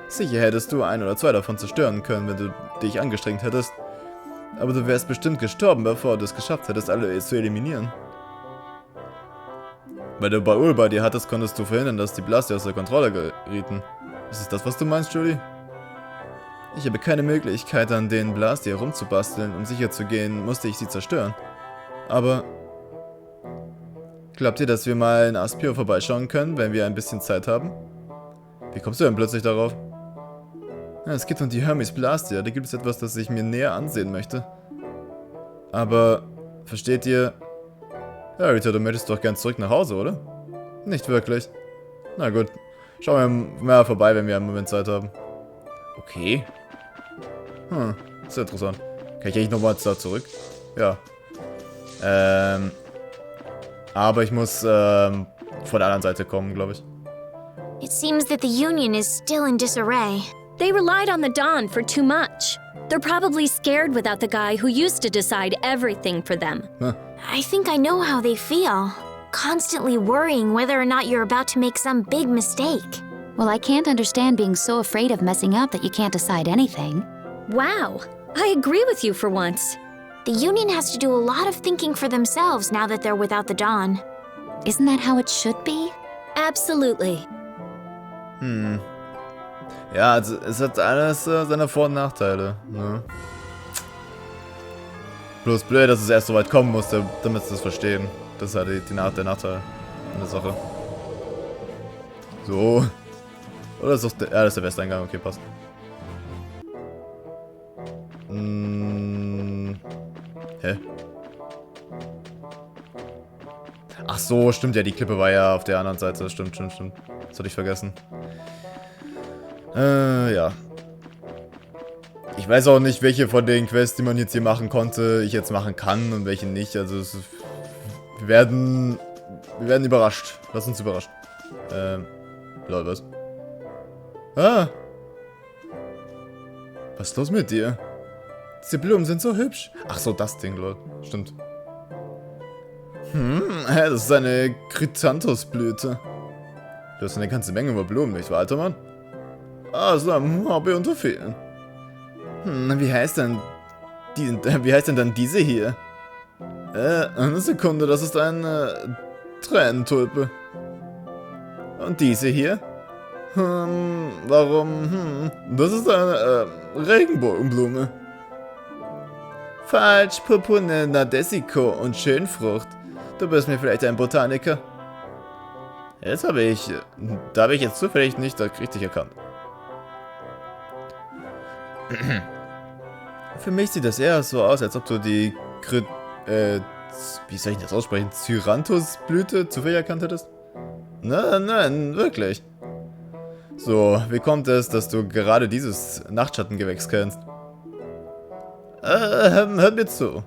Sicher hättest du 1 oder 2 davon zerstören können, wenn du dich angestrengt hättest. Aber du wärst bestimmt gestorben, bevor du es geschafft hättest, alle zu eliminieren. Weil du Baul bei dir hattest, konntest du verhindern, dass die Blaster aus der Kontrolle gerieten. Ist es das, was du meinst, Judy? Ich habe keine Möglichkeit, an den Blaster herumzubasteln. Um sicher zu gehen, musste ich sie zerstören. Aber glaubt ihr, dass wir mal in Aspio vorbeischauen können, wenn wir ein bisschen Zeit haben? Wie kommst du denn plötzlich darauf? Ja, es geht um die Hermes Blaster. Da gibt es etwas, das ich mir näher ansehen möchte. Aber, versteht ihr? Ja, Rita, du möchtest doch gern zurück nach Hause, oder? Nicht wirklich. Na gut. Schauen wir mal vorbei, wenn wir einen Moment Zeit haben. Okay. Ist ja interessant. Kann ich eigentlich nochmal da zurück? Ja. Aber ich muss von der anderen Seite kommen, glaube ich. It seems that the Union is still in disarray. They relied on the Dawn for too much. They're probably scared without the guy who used to decide everything for them. Huh. I think I know how they feel. Constantly worrying whether or not you're about to make some big mistake. Well, I can't understand being so afraid of messing up that you can't decide anything. Wow, I agree with you for once. The Union has to do a lot of thinking for themselves now that they're without the Dawn. Isn't that how it should be? Absolutely. Ja, also es hat alles seine Vor- und Nachteile. Ne? Bloß blöd, dass es erst so weit kommen musste, damit sie das verstehen. Das ist halt der Nachteil an der Sache. So. Oder ist das der, ja, das ist der Westeingang, okay, passt. Hä? Ach so, stimmt ja, die Klippe war ja auf der anderen Seite. Stimmt. Das hatte ich vergessen. Ja. Ich weiß auch nicht, welche von den Quests, die man jetzt hier machen konnte, ich jetzt machen kann und welche nicht. Also wir werden überrascht. Lass uns überrascht. Lol, was? Ah! Was ist los mit dir? Diese Blumen sind so hübsch. Ach so, das Ding, lol. Stimmt. Das ist eine Chrysanthusblüte. Du hast eine ganze Menge über Blumen, nicht wahr, alter Mann? Ah, so ein Hobby unter vielen. Wie heißt denn dann diese hier? Eine Sekunde, das ist eine Tränentulpe. Und diese hier? Warum? Das ist eine Regenbogenblume. Falsch, Purpurne Nadesico und Schönfrucht. Du bist mir vielleicht ein Botaniker. Da habe ich jetzt zufällig nicht richtig erkannt. Für mich sieht das eher so aus, als ob du die wie soll ich das aussprechen? Cyranthusblüte zufällig erkannt hättest? Nein, wirklich. So, wie kommt es, dass du gerade dieses Nachtschattengewächs kennst? Hört mir zu.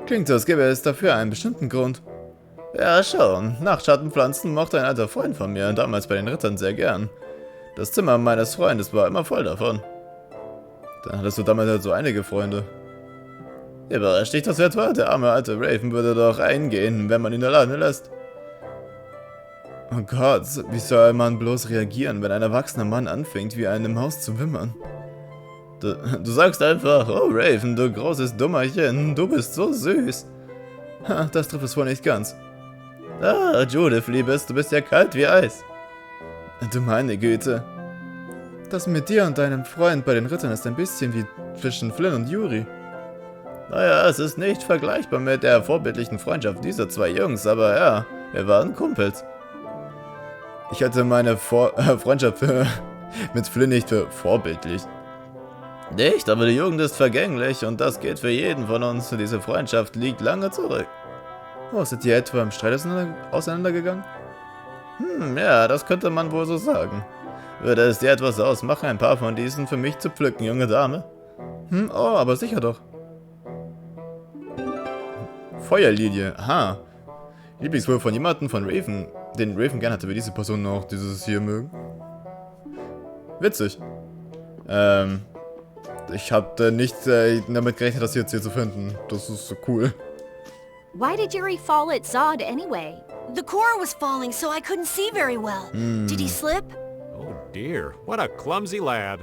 Klingt so, als gäbe es dafür einen bestimmten Grund. Ja, schon. Nachtschattenpflanzen mochte ein alter Freund von mir, damals bei den Rittern, sehr gern. Das Zimmer meines Freundes war immer voll davon. Dann hattest du damals halt so einige Freunde. Überrascht dich das etwa? Der arme alte Raven würde doch eingehen, wenn man ihn alleine lässt. Oh Gott, wie soll man bloß reagieren, wenn ein erwachsener Mann anfängt, wie einem Haus zu wimmern? Du sagst einfach, oh Raven, du großes Dummerchen, du bist so süß. Ha, das trifft es wohl nicht ganz. Ah, Judith, Liebes, du bist ja kalt wie Eis. Du meine Güte. Das mit dir und deinem Freund bei den Rittern ist ein bisschen wie zwischen Flynn und Yuri. Naja, es ist nicht vergleichbar mit der vorbildlichen Freundschaft dieser zwei Jungs, aber ja, wir waren Kumpels. Ich hatte meine Freundschaft mit Flynn nicht für vorbildlich. Nicht, aber die Jugend ist vergänglich und das geht für jeden von uns. Diese Freundschaft liegt lange zurück. Oh, sind die etwa im Streit auseinandergegangen? Ja, das könnte man wohl so sagen. Würde es dir etwas ausmachen, ein paar von diesen für mich zu pflücken, junge Dame? Oh, aber sicher doch. Feuerlilie, aha. Lieblingswurf von jemandem von Raven, den Raven gern hatte, wie diese Person auch dieses hier mögen. Witzig. Ich hatte nicht damit gerechnet, das jetzt hier zu finden. Das ist so cool. Why did Yuri fall at Zod anyway? The core was falling, so I couldn't see very well. Did he slip? Oh dear, what a clumsy lad.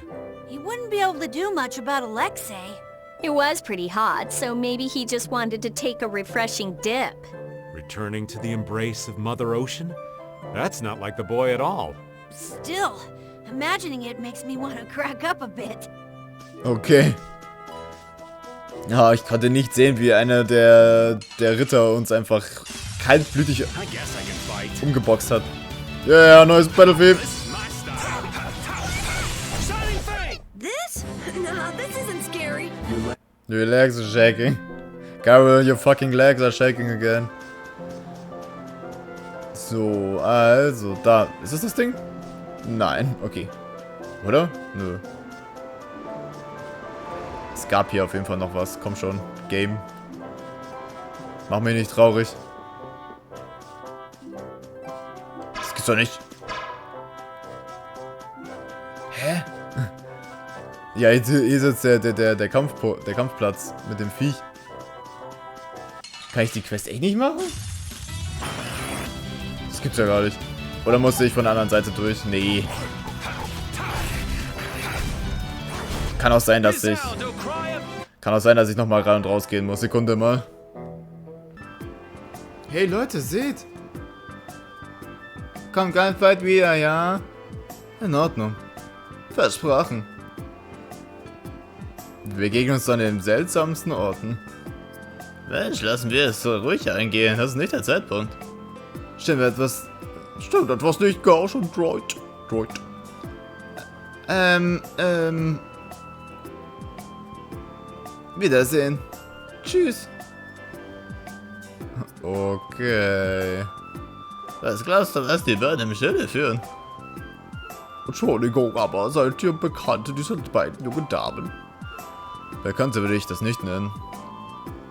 He wouldn't be able to do much about Alexei. It was pretty hot, so maybe he just wanted to take a refreshing dip. Returning to the embrace of Mother Ocean? That's not like the boy at all. Still, imagining it makes me want to crack up a bit. Okay. Ja, ich konnte nicht sehen, wie einer der Ritter uns einfach kaltblütig umgeboxt hat. Ja, neues Battlefield. This? Nah, this isn't scary. Your legs are shaking. Carol, your fucking legs are shaking again. So, also, da. Ist das Ding? Nein, okay. Oder? Nö. Es gab hier auf jeden Fall noch was. Komm schon. Game. Mach mich nicht traurig. Das gibt's doch nicht. Hä? Ja, hier ist jetzt der Kampfplatz mit dem Viech. Kann ich die Quest echt nicht machen? Das gibt's ja gar nicht. Oder musste ich von der anderen Seite durch? Nee. Kann auch sein, dass ich nochmal rein und raus gehen muss. Sekunde mal. Hey Leute, seht! Kommt ganz bald wieder, ja? In Ordnung. Versprochen. Wir begegnen uns an den seltsamsten Orten. Mensch, lassen wir es so ruhig eingehen. Das ist nicht der Zeitpunkt. Stimmt etwas nicht gar schon Droid. Wiedersehen. Tschüss. Okay. Was glaubst du, was die beiden im Schilde führen? Entschuldigung, aber seid ihr Bekannte dieser beiden jungen Damen? Bekannte würde ich das nicht nennen.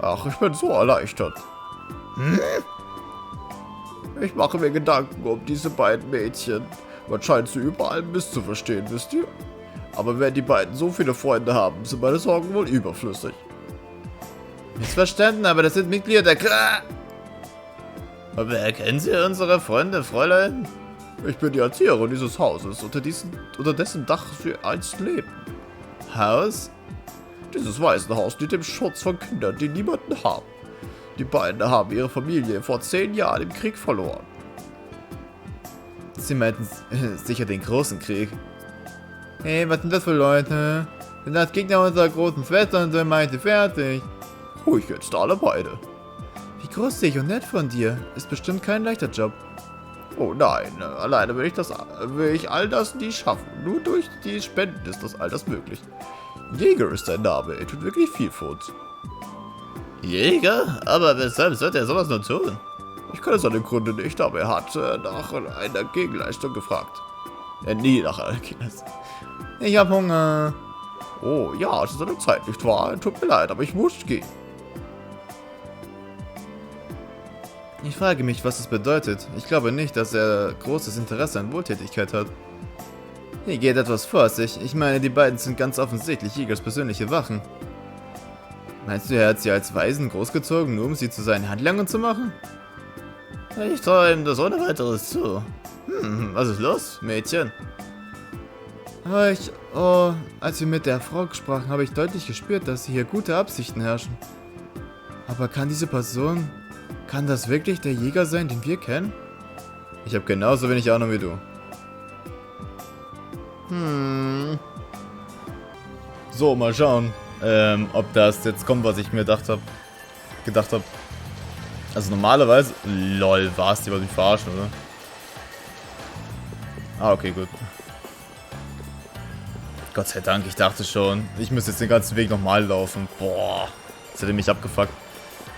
Ach, ich bin so erleichtert. Hm? Ich mache mir Gedanken um diese beiden Mädchen. Man scheint sie überall misszuverstehen, wisst ihr? Aber wenn die beiden so viele Freunde haben, sind meine Sorgen wohl überflüssig. Missverstanden, aber das sind Mitglieder der Aber erkennen Sie unsere Freunde, Fräulein? Ich bin die Erzieherin dieses Hauses, unter dessen Dach sie einst lebten. Haus? Dieses Waisenhaus dient dem Schutz von Kindern, die niemanden haben. Die beiden haben ihre Familie vor 10 Jahren im Krieg verloren. Sie meinten sicher den großen Krieg. Hey, was sind das für Leute? Sind das Gegner unserer großen Schwester und so meinte fertig? Ruhig jetzt, alle beide. Wie großzügig und nett von dir. Ist bestimmt kein leichter Job. Oh nein, alleine will ich all das nie schaffen. Nur durch die Spenden ist das all das möglich. Jäger ist sein Name, er tut wirklich viel für uns. Jäger? Aber weshalb sollte er sowas nur tun? Ich kann es an dem Grunde nicht, aber er hat nach einer Gegenleistung gefragt. Nie nach einer Gegenleistung. Ich hab Hunger. Oh ja, es ist eine Zeit, nicht wahr? Tut mir leid, aber ich muss gehen. Ich frage mich, was es bedeutet. Ich glaube nicht, dass er großes Interesse an Wohltätigkeit hat. Hier geht etwas vor sich. Ich meine, die beiden sind ganz offensichtlich Jägers persönliche Wachen. Meinst du, er hat sie als Waisen großgezogen, nur um sie zu seinen Handlangern zu machen? Ich traue ihm das ohne weiteres zu. Was ist los, Mädchen? Als wir mit der Frau sprachen, habe ich deutlich gespürt, dass hier gute Absichten herrschen. Aber kann das wirklich der Jäger sein, den wir kennen? Ich habe genauso wenig Ahnung wie du. So, mal schauen, ob das jetzt kommt, was ich mir gedacht habe. Also normalerweise... Lol, war es die, was mich verarschen, oder? Ah, okay, gut. Gott sei Dank, ich dachte schon, ich müsste jetzt den ganzen Weg nochmal laufen. Boah, das hätte mich abgefuckt.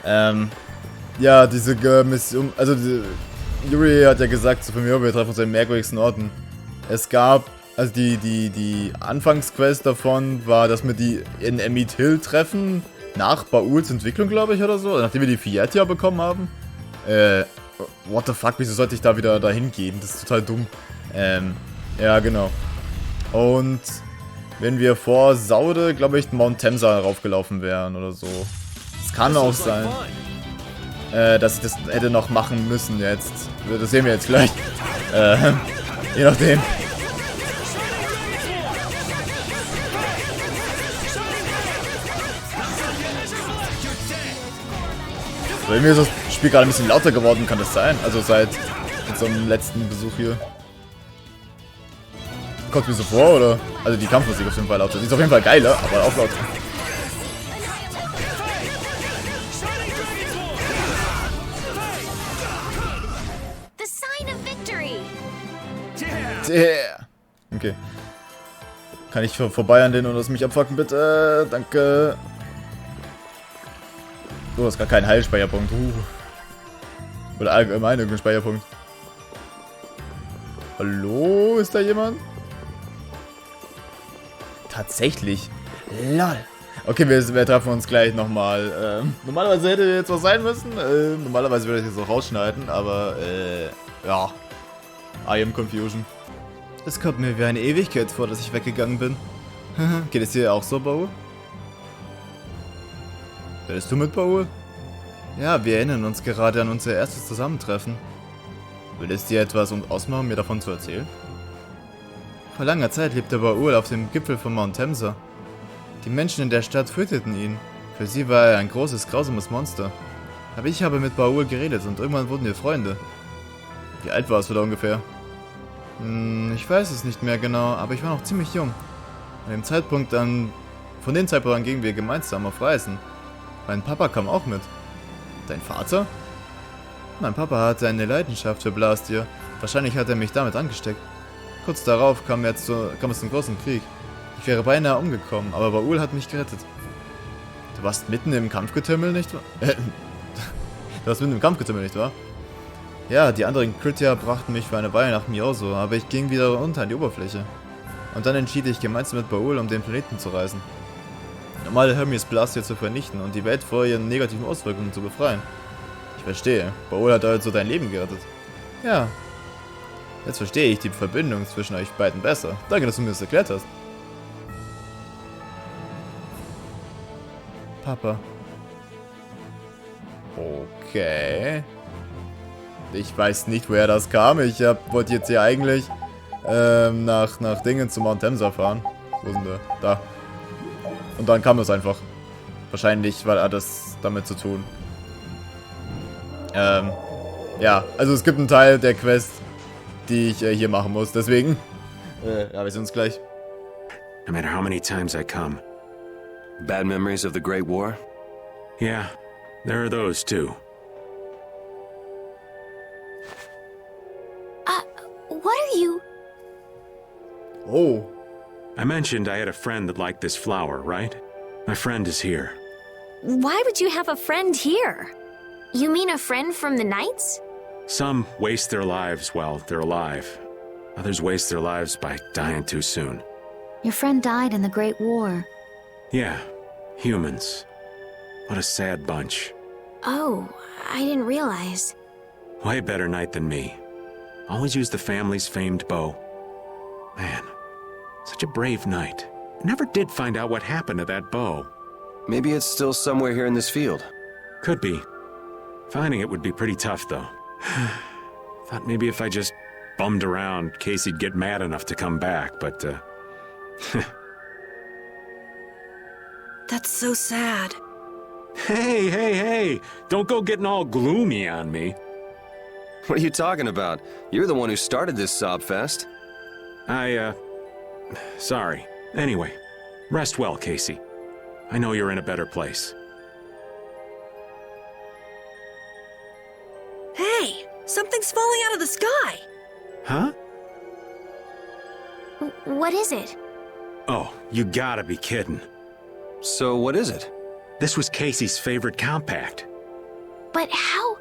Ja, diese Mission, also Yuri hat ja gesagt, so von mir, wir treffen uns an den merkwürdigsten Orten. Es gab, also die Anfangsquest davon war, dass wir die in Emmett Hill treffen, nach Bauls Entwicklung, glaube ich, oder so, nachdem wir die Fiatia bekommen haben. What the fuck, wieso sollte ich da wieder dahin gehen? Das ist total dumm. Ja, genau. Und wenn wir vor Saude, glaube ich, Mount Temsa raufgelaufen wären oder so. Es kann auch sein, dass ich das hätte noch machen müssen jetzt. Das sehen wir jetzt gleich. Je nachdem. Bei mir ist das Spiel gerade ein bisschen lauter geworden, kann das sein? Also seit unserem letzten Besuch hier. Kommt mir so vor, oder? Also die Kampfmusik auf jeden Fall lauter. Die ist auf jeden Fall geiler, aber auch lauter. The sign of victory. Yeah. Okay. Kann ich vorbei an den und das mich abfucken, bitte? Danke. Du hast gar keinen Heilspeicherpunkt. Oder allgemein irgendeinen Speicherpunkt. Hallo? Ist da jemand? Tatsächlich. Lol. Okay, wir treffen uns gleich nochmal. Normalerweise hätte jetzt was sein müssen. Normalerweise würde ich das auch rausschneiden, aber ja. I am confusion. Es kommt mir wie eine Ewigkeit vor, dass ich weggegangen bin. Geht es hier auch so, Baul? Redest du mit Baul? Ja, wir erinnern uns gerade an unser erstes Zusammentreffen. Will es dir etwas ausmachen, mir davon zu erzählen? Vor langer Zeit lebte Baul auf dem Gipfel von Mount Temsa. Die Menschen in der Stadt fürchteten ihn. Für sie war er ein großes, grausames Monster. Aber ich habe mit Baul geredet und irgendwann wurden wir Freunde. Wie alt warst du da ungefähr? Ich weiß es nicht mehr genau, aber ich war noch ziemlich jung. Von dem Zeitpunkt an gingen wir gemeinsam auf Reisen. Mein Papa kam auch mit. Dein Vater? Mein Papa hatte eine Leidenschaft für Blastier. Wahrscheinlich hat er mich damit angesteckt. Kurz darauf kam es zum großen Krieg. Ich wäre beinahe umgekommen, aber Baul hat mich gerettet. Du warst mitten im Kampfgetümmel, nicht wahr? Du warst mitten im Kampfgetümmel, nicht wahr? Ja, die anderen Kritier brachten mich für eine Weile nach Mioso, aber ich ging wieder unter an die Oberfläche. Und dann entschied ich gemeinsam mit Baul, um den Planeten zu reisen. Normale Hermes Blast hier zu vernichten und die Welt vor ihren negativen Auswirkungen zu befreien. Ich verstehe. Baul hat also dein Leben gerettet. Ja. Jetzt verstehe ich die Verbindung zwischen euch beiden besser. Danke, dass du mir das erklärt hast. Papa. Okay. Ich weiß nicht, woher das kam. Ich wollte jetzt hier eigentlich nach Dingen zu Mount Temsa fahren. Wo sind wir? Da. Und dann kam es einfach. Wahrscheinlich hat das damit zu tun. Ja, also es gibt einen Teil der Quest, die ich hier machen muss. Deswegen. Ja, wir sehen uns gleich. No matter how many times I come. Bad memories of the Great War? Yeah, there are those too. What are you? Oh. I mentioned I had a friend that liked this flower, right? My friend is here. Why would you have a friend here? You mean a friend from the Knights? Some waste their lives while they're alive. Others waste their lives by dying too soon. Your friend died in the Great War. Yeah, humans. What a sad bunch. Oh, I didn't realize. Way better knight than me. Always used the family's famed bow. Man, such a brave knight. Never did find out what happened to that bow. Maybe it's still somewhere here in this field. Could be. Finding it would be pretty tough, though. Thought maybe if I just bummed around, Casey'd get mad enough to come back, but, That's so sad. Hey! Don't go getting all gloomy on me. What are you talking about? You're the one who started this sob fest. Sorry. Anyway, rest well, Casey. I know you're in a better place. Hey, something's falling out of the sky. Huh? What is it? Oh, you gotta be kidding. So what is it? This was Casey's favorite compact. But how?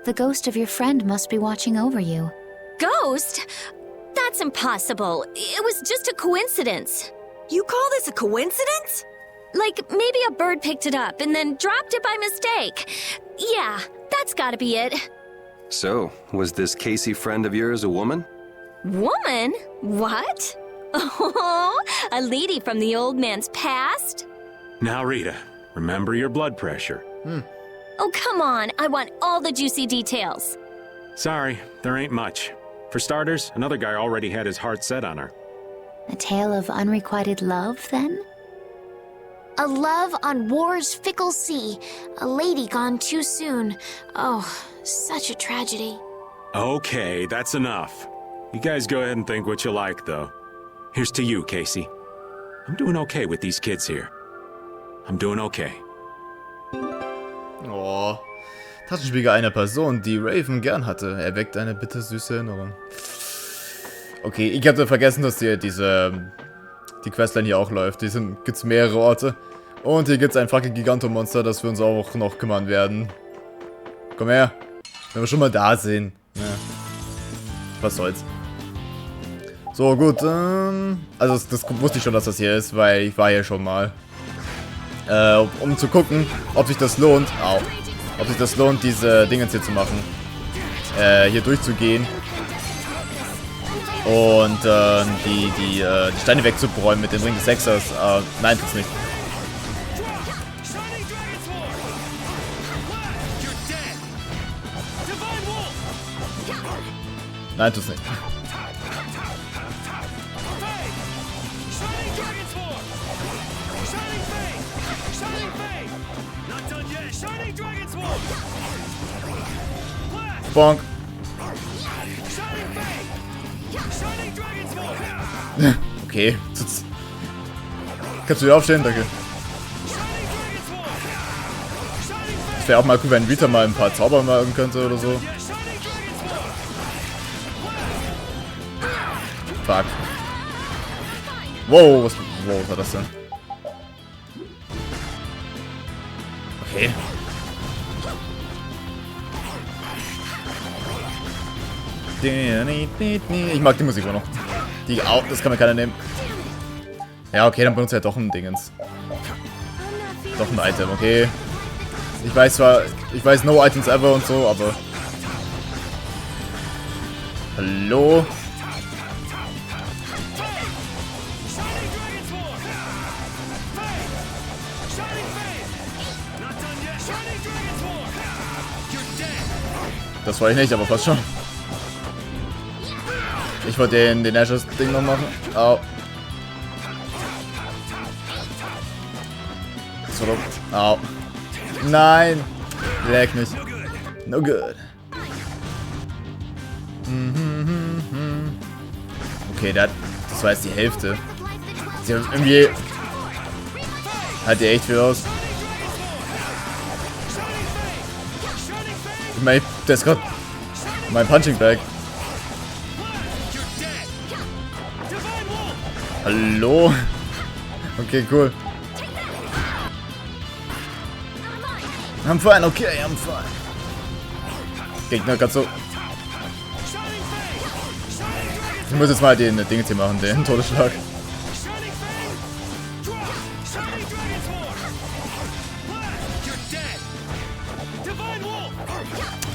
The ghost of your friend must be watching over you. Ghost? That's impossible. It was just a coincidence. You call this a coincidence? Like, maybe a bird picked it up and then dropped it by mistake. Yeah, that's gotta be it. So, was this Casey friend of yours a woman? Woman? What? Oh, a lady from the old man's past? Now, Rita, remember your blood pressure. Oh, come on. I want all the juicy details. Sorry, there ain't much. For starters, another guy already had his heart set on her. A tale of unrequited love, then? A love on war's fickle sea. A lady gone too soon. Oh, such a tragedy. Okay, that's enough. You guys go ahead and think what you like, though. Here's to you, Casey. I'm doing okay with these kids here. I'm doing okay. Oh. Taschenspieler einer Person, die Raven gern hatte. Erweckt eine bittersüße Erinnerung. Okay, ich hatte vergessen, dass die Questline hier auch läuft. Hier gibt's mehrere Orte. Und hier gibt's ein fucking Gigantomonster, das wir uns auch noch kümmern werden. Komm her. Wenn wir schon mal da sind. Ja. Was soll's. So, gut. Also, das wusste ich schon, dass das hier ist, weil ich war hier schon mal. Um zu gucken, ob sich das lohnt. Ob sich das lohnt, diese Dinge hier zu machen. Hier durchzugehen. Und die Steine wegzubräumen mit dem Ring des Hexers. Nein, tut's nicht. Nein, tut's nicht. Bonk. Okay. Kannst du wieder aufstehen? Danke. Es wäre auch mal cool, wenn Rita mal ein paar Zauber machen könnte oder so. Fuck. Wow, was war das denn? Okay. Ich mag die Musik auch noch. Die auch, das kann mir keiner nehmen. Ja, okay, dann benutzt er doch ein Dingens. Doch ein Item, okay. Ich weiß zwar, no items ever und so, aber... Hallo? Das wollte ich nicht, aber fast schon. Ich wollte den Ashes-Ding noch machen. Au. So dumm. Au. Nein. Leck mich. No good. Okay, das war jetzt die Hälfte. Sie hat irgendwie... Hat die echt viel aus. Ich meine, der ist gerade mein Punching Bag. Hallo? Okay, cool. I'm fine, okay, I'm fine. Gegner, kannst du... Ich muss jetzt mal den Ding hier machen, den Todesschlag.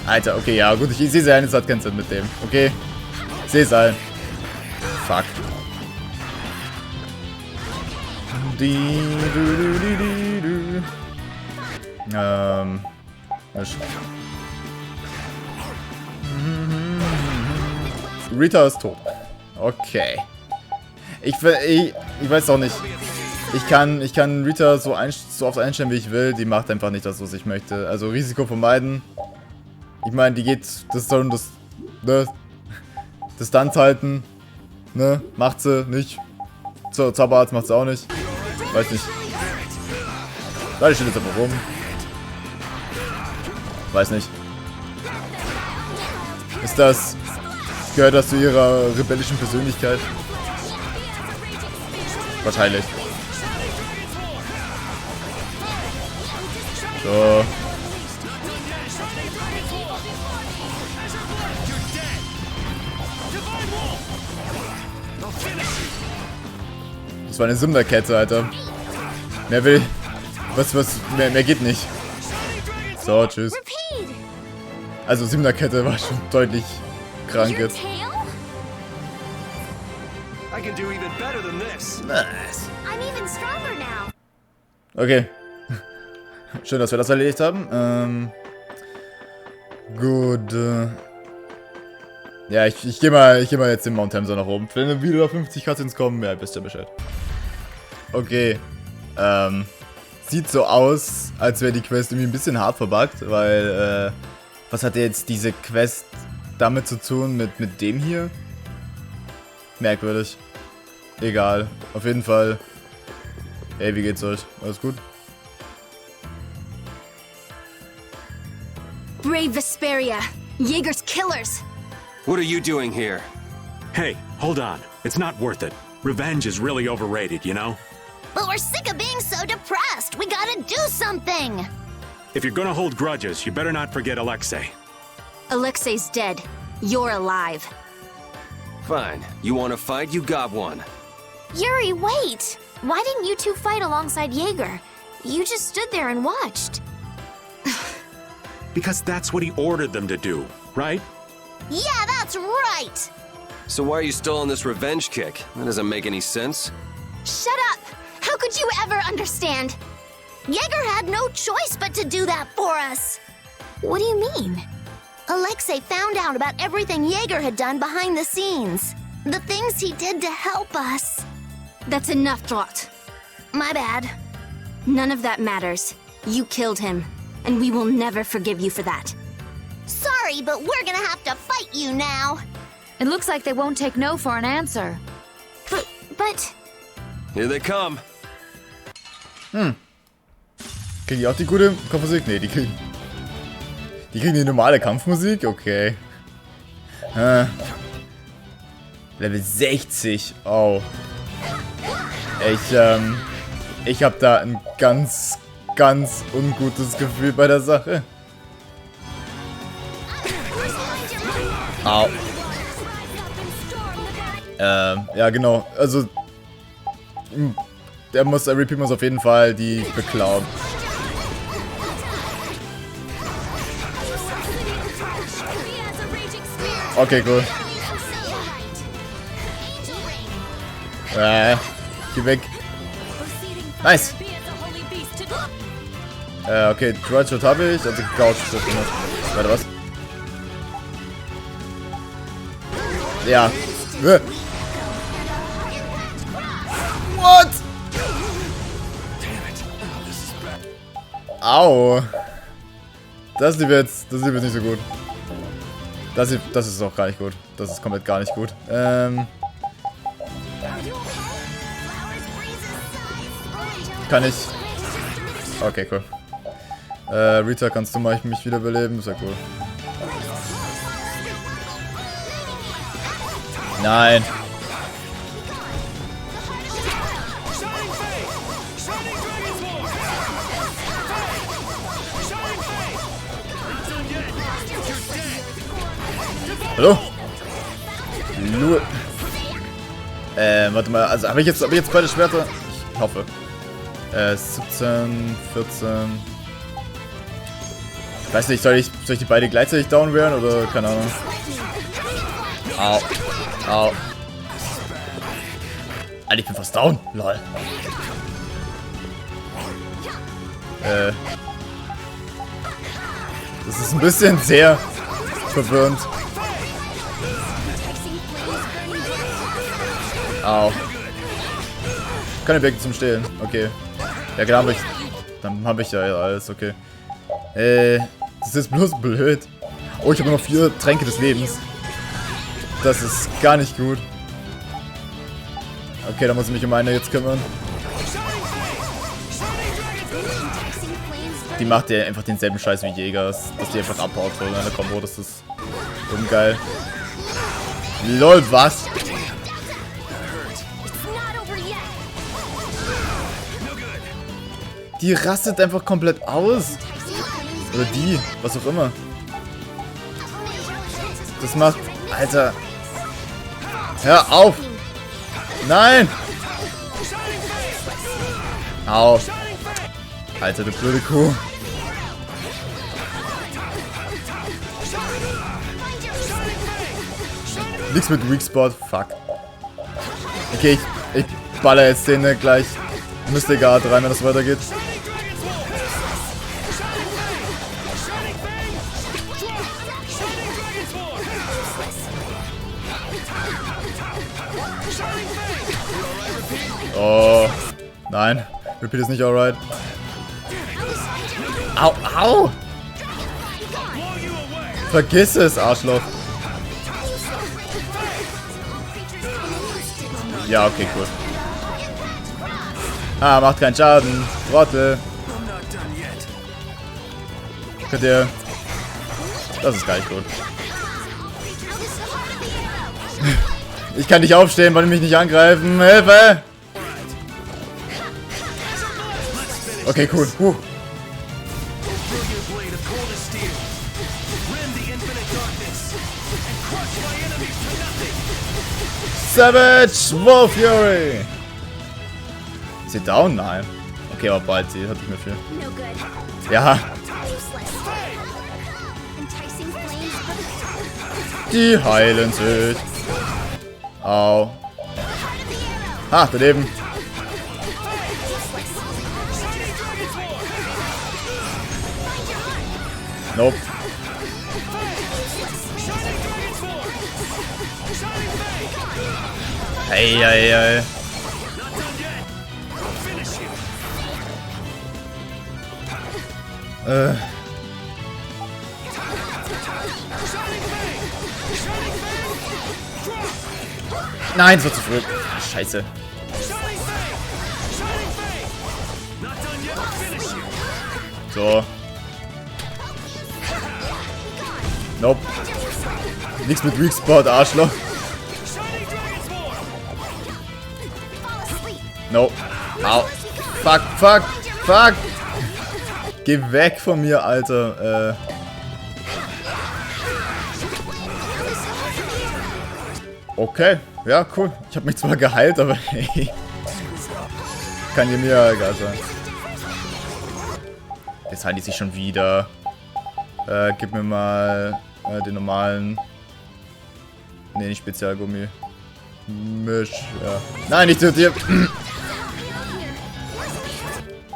Alter, okay, ja gut, ich sehe es ein, es hat keinen Sinn mit dem. Okay, ich sehe es ein. Fuck. Rita ist tot. Okay. Ich weiß auch nicht. Ich kann Rita so oft einstellen, wie ich will. Die macht einfach nicht das, was ich möchte. Also Risiko vermeiden. Ich meine, die geht, das soll das, ne, Distanz halten, ne, macht sie nicht. Zauberarzt macht sie auch nicht. Weiß nicht. Da steht jetzt aber rum. Weiß nicht. Gehört das zu ihrer rebellischen Persönlichkeit? Wahrscheinlich. So. Das war eine Sünderkette, Alter. Mehr will... Mehr geht nicht. So, tschüss. Also, 7er Kette war schon deutlich krank jetzt. Nice. Okay. Schön, dass wir das erledigt haben. Gut. Ja, ich geh mal jetzt den Mount Hamza nach oben. Wenn wieder 50 Cutscenes kommen, ja, wisst ihr Bescheid. Okay. Sieht so aus, als wäre die Quest irgendwie ein bisschen hart verbuggt, weil, was hat jetzt diese Quest damit zu tun mit dem hier? Merkwürdig. Egal. Auf jeden Fall. Hey, wie geht's euch? Alles gut? Brave Vesperia, Jaeger's killers. What are you doing here? Hey, hold on. It's not worth it. Revenge is really overrated, you know? But we're sick of being so depressed. We gotta do something. If you're gonna hold grudges, you better not forget Alexei. Alexei's dead. You're alive. Fine. You want to fight? You got one. Yuri, wait! Why didn't you two fight alongside Jaeger? You just stood there and watched. Because that's what he ordered them to do, right? Yeah, that's right! So why are you still on this revenge kick? That doesn't make any sense. Shut up! How could you ever understand? Jaeger had no choice but to do that for us. What do you mean? Alexei found out about everything Jaeger had done behind the scenes. The things he did to help us. That's enough, Trot. My bad. None of that matters. You killed him, and we will never forgive you for that. Sorry, but we're gonna have to fight you now. It looks like they won't take no for an answer. But... Here they come. Kriegen die auch die gute Kampfmusik? Ne, die kriegen die normale Kampfmusik? Okay. Level 60. Oh. Ich hab da ein ganz ungutes Gefühl bei der Sache. Au. Ja, genau. Also, der Repeat muss auf jeden Fall die beklauen. Okay, cool. Geh weg. Nice. Okay, Dried Shot habe ich, also Couch Shot. Warte, was? Ja. What? Au. Das lief jetzt nicht so gut. Das ist auch gar nicht gut. Das ist komplett gar nicht gut. Kann ich... Okay, cool. Rita, kannst du mal mich wiederbeleben? Ist ja cool. Nein. Hallo? Warte mal, also habe ich jetzt beide Schwerter? Ich hoffe. 17, 14. Ich weiß nicht, soll ich die beide gleichzeitig down werden oder keine Ahnung. Au. Au. Alter, ich bin fast down. Lol. Das ist ein bisschen sehr verwirrend. Au. Keine Wege zum Stehlen. Okay. Ja, klar, dann habe ich ja alles. Okay. Das ist bloß blöd. Oh, ich habe noch 4 Tränke des Lebens. Das ist gar nicht gut. Okay, da muss ich mich um eine jetzt kümmern. Die macht ja einfach denselben Scheiß wie Jägers. Dass die einfach abhaut von einer Kombo. Das ist ungeil. LOL, was? Die rastet einfach komplett aus. Oder die, was auch immer. Das macht... Alter. Hör auf. Nein. Au. Alter, du blöde Kuh. Nix mit Weak Spot. Fuck. Okay, ich baller jetzt den gleich Mystic Art rein, wenn das weitergeht. Oh. Nein. Repeat ist nicht alright. Au, au! Vergiss es, Arschloch. Ja, okay, cool. Ah, macht keinen Schaden. Trottel. Könnt ihr... Das ist gar nicht gut. Ich kann nicht aufstehen, weil die mich nicht angreifen. Hilfe! Okay, cool. Savage Wolf Fury! Ist sie down? Nein. Okay, aber bald, sie hat nicht mehr viel. Ja. Die heilen sich. Au. Ha, daneben. Nope. Hey, hey, hey. Nein, es war zu früh. Scheiße. So. Nope. Nichts mit Weak Spot, Arschloch. No. Au. Fuck, fuck, fuck. Geh weg von mir, Alter. Okay. Ja, cool. Ich habe mich zwar geheilt, aber hey. Kann dir mir egal sein. Jetzt heilt die sich schon wieder. Gib mir mal den normalen. Ne, nicht Spezialgummi. Misch, ja. Nein, nicht zu dir.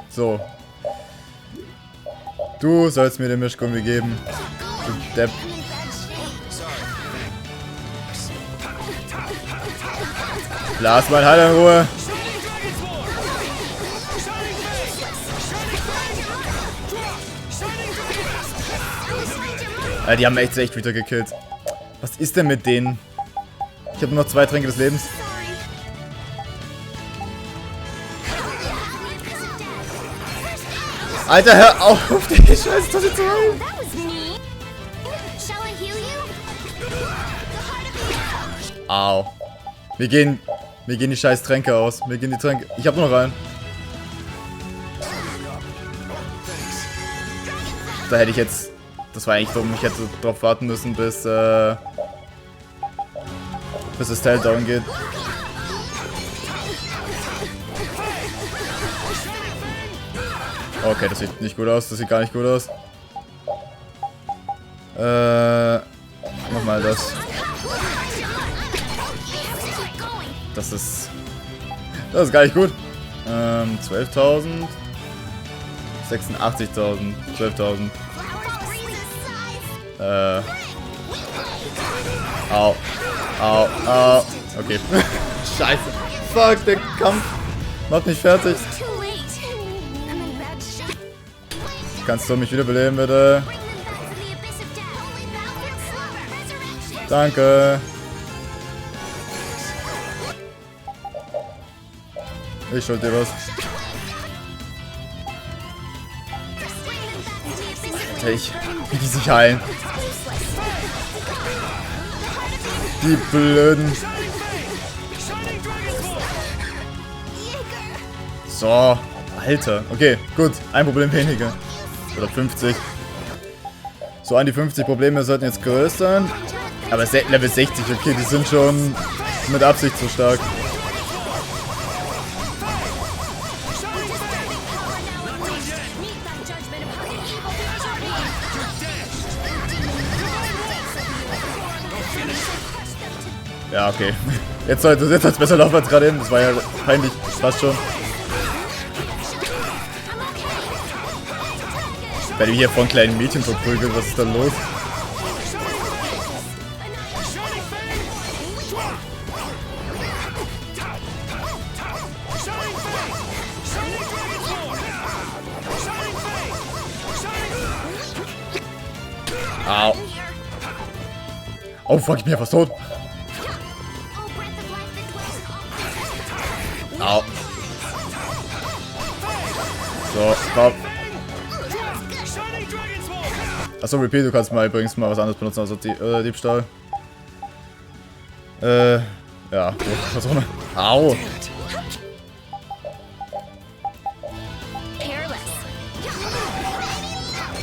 So. Du sollst mir den Mischgummi geben. Du Depp. Lass mein Heiler in Ruhe. Ja, die haben echt wieder gekillt. Was ist denn mit denen? Ich habe nur noch 2 Tränke des Lebens. Alter, hör auf, die Scheiße zu heilen. Au. Mir gehen die scheiß Tränke aus. Mir gehen die Tränke. Ich hab nur noch einen. Da hätte ich jetzt. Das war eigentlich dumm. Ich hätte drauf warten müssen, bis das Teil down geht. Okay, das sieht nicht gut aus. Das sieht gar nicht gut aus. Nochmal das. Das ist gar nicht gut. 12.000. 86.000. 12.000. Au. Au. Au. Okay. Scheiße. Fuck, der Kampf macht mich fertig. Kannst du mich wiederbeleben, bitte? Danke. Ich schuld dir was. Wie die sich heilen. Die Blöden. So. Alter. Okay, gut. Ein Problem weniger. Oder 50. So, an die 50 Probleme sollten jetzt größer sein. Aber Level 60, okay, die sind schon mit Absicht so stark. Ja, okay. Jetzt sollte es besser laufen als gerade eben. Das war ja peinlich. Fast schon. Ich werde hier von kleinen Mädchen verprügelt. Was ist da los? Au. Oh fuck, ich bin ja fast tot. Au. So, komm. Achso, Repeat, du kannst mal übrigens mal was anderes benutzen als Diebstahl. Ja, okay, was auch immer. Au.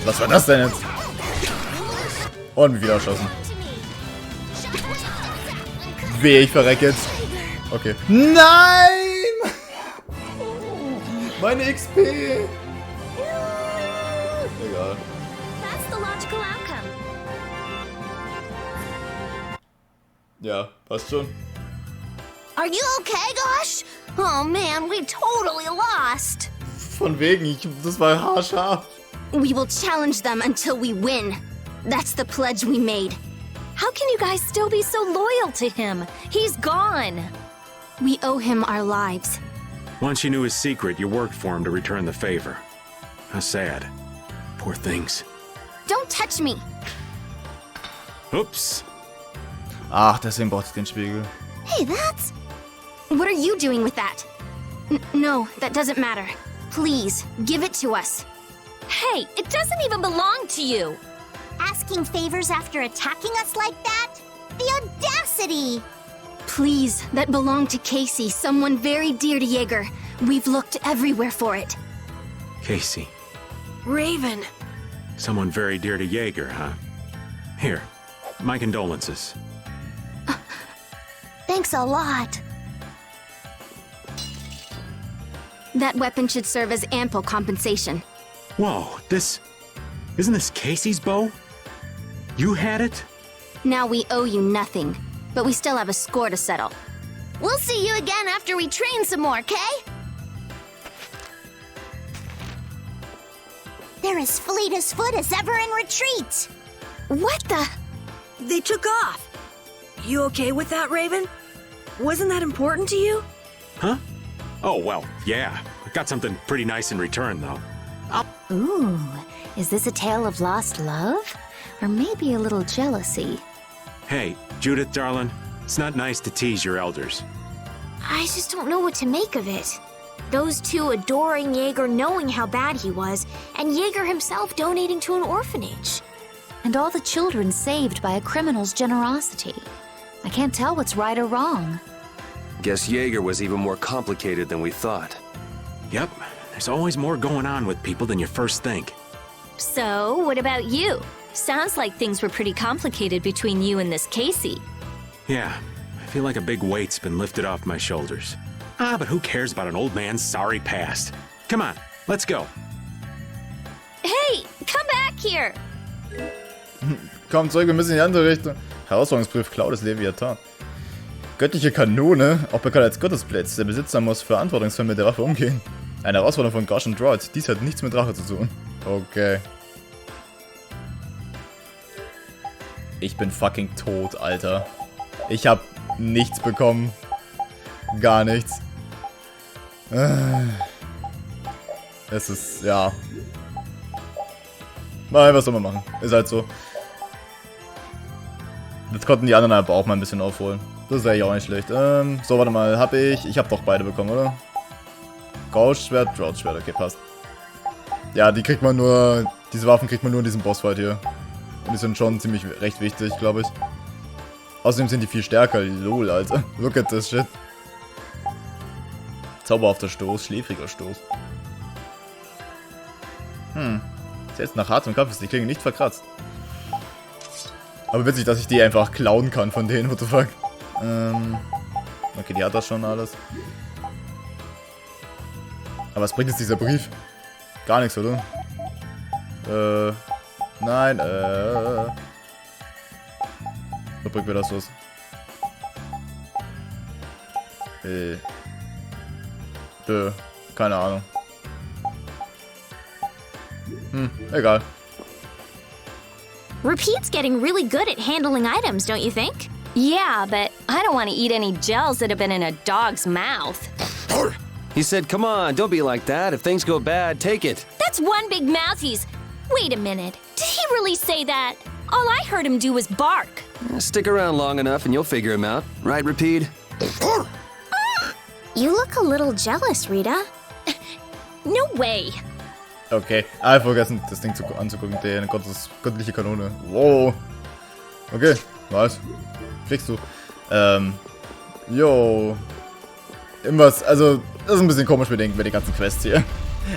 Was war das denn jetzt? Und mich wieder erschossen. Weh, ich verrecke jetzt. Okay. Nein! Meine XP! Egal. Ja, passt schon. Are you okay, Gosh? Oh man, we totally lost. Von wegen, das war haarscharf. We will challenge them until we win. That's the pledge we made. How can you guys still be so loyal to him? He's gone. We owe him our lives. Once you knew his secret, you worked for him to return the favor. How sad. Poor things. Don't touch me. Oops. Ach, deswegen brauchte ich den Spiegel. Hey, that's... What are you doing with that? No, that doesn't matter. Please, give it to us. Hey, it doesn't even belong to you. Asking favors after attacking us like that? The audacity! Please, that belonged to Casey, someone very dear to Jaeger. We've looked everywhere for it. Casey. Raven. Someone very dear to Jaeger, huh? Here, my condolences. Thank Thanks a lot. That weapon should serve as ample compensation. Whoa, isn't this Casey's bow? You had it? Now we owe you nothing, but we still have a score to settle. We'll see you again after we train some more, Kay? They're as fleet as foot as ever in retreat. What the? They took off. You okay with that, Raven? Wasn't that important to you? Huh? Oh, well, yeah. I got something pretty nice in return, though. Ooh, is this a tale of lost love? Or maybe a little jealousy? Hey, Judith, darling, it's not nice to tease your elders. I just don't know what to make of it. Those two adoring Jaeger knowing how bad he was, and Jaeger himself donating to an orphanage. And all the children saved by a criminal's generosity. I can't tell what's right or wrong. Guess Jaeger was even more complicated than we thought. Yep, there's always more going on with people than you first think. So, what about you? Sounds like things were pretty complicated between you and this Casey. Yeah, I feel like a big weight's been lifted off my shoulders. But who cares about an old man's sorry past? Come on, let's go. Hey, come back here! Komm zurück, wir müssen in die andere Richtung. Herausforderungsbrief, Klau des Leviathan. Göttliche Kanone, auch bekannt als Gottesblitz. Der Besitzer muss verantwortungsvoll mit der Waffe umgehen. Eine Herausforderung von Gosh und Droid. Dies hat nichts mit Rache zu tun. Okay. Ich bin fucking tot, Alter. Ich hab nichts bekommen. Gar nichts. Es ist, ja. Nein, was soll man machen? Ist halt so. Jetzt konnten die anderen aber auch mal ein bisschen aufholen. Das wäre ja auch nicht schlecht. So, warte mal. Ich hab doch beide bekommen, oder? Gauss-Schwert, Drought-Schwert. Okay, passt. Ja, die kriegt man nur... Diese Waffen kriegt man nur in diesem Bossfight hier. Und die sind schon ziemlich recht wichtig, glaube ich. Außerdem sind die viel stärker. Lol, Alter. Look at this shit. Zauberhafter Stoß, schläfriger Stoß. Selbst nach hartem Kampf ist die Klinge nicht verkratzt. Aber witzig, dass ich die einfach klauen kann von denen, what the fuck. Okay, die hat das schon alles. Aber was bringt jetzt dieser Brief? Gar nichts, oder? Nein, wo bringt mir das was? Keine Ahnung. Egal. Repeat's getting really good at handling items, don't you think? Yeah, but I don't want to eat any gels that have been in a dog's mouth. He said, come on, don't be like that. If things go bad, take it. That's one big mouth he's... Wait a minute. Did he really say that? All I heard him do was bark. Stick around long enough and you'll figure him out. Right, Repeat? You look a little jealous, Rita. No way. Okay, ich vergessen, das Ding anzugucken. Die göttliche Kanone. Wow. Okay, was? Kriegst du. Jo. Irgendwas, also, das ist ein bisschen komisch mit den ganzen Quests hier.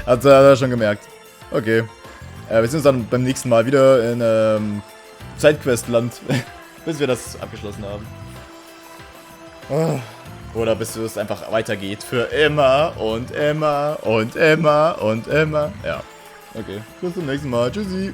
Hat er schon gemerkt. Okay. Wir sehen uns dann beim nächsten Mal wieder in Sidequest-Land, bis wir das abgeschlossen haben. Oder bis es einfach weitergeht für immer und immer und immer und immer. Ja. Okay, bis zum nächsten Mal. Tschüssi.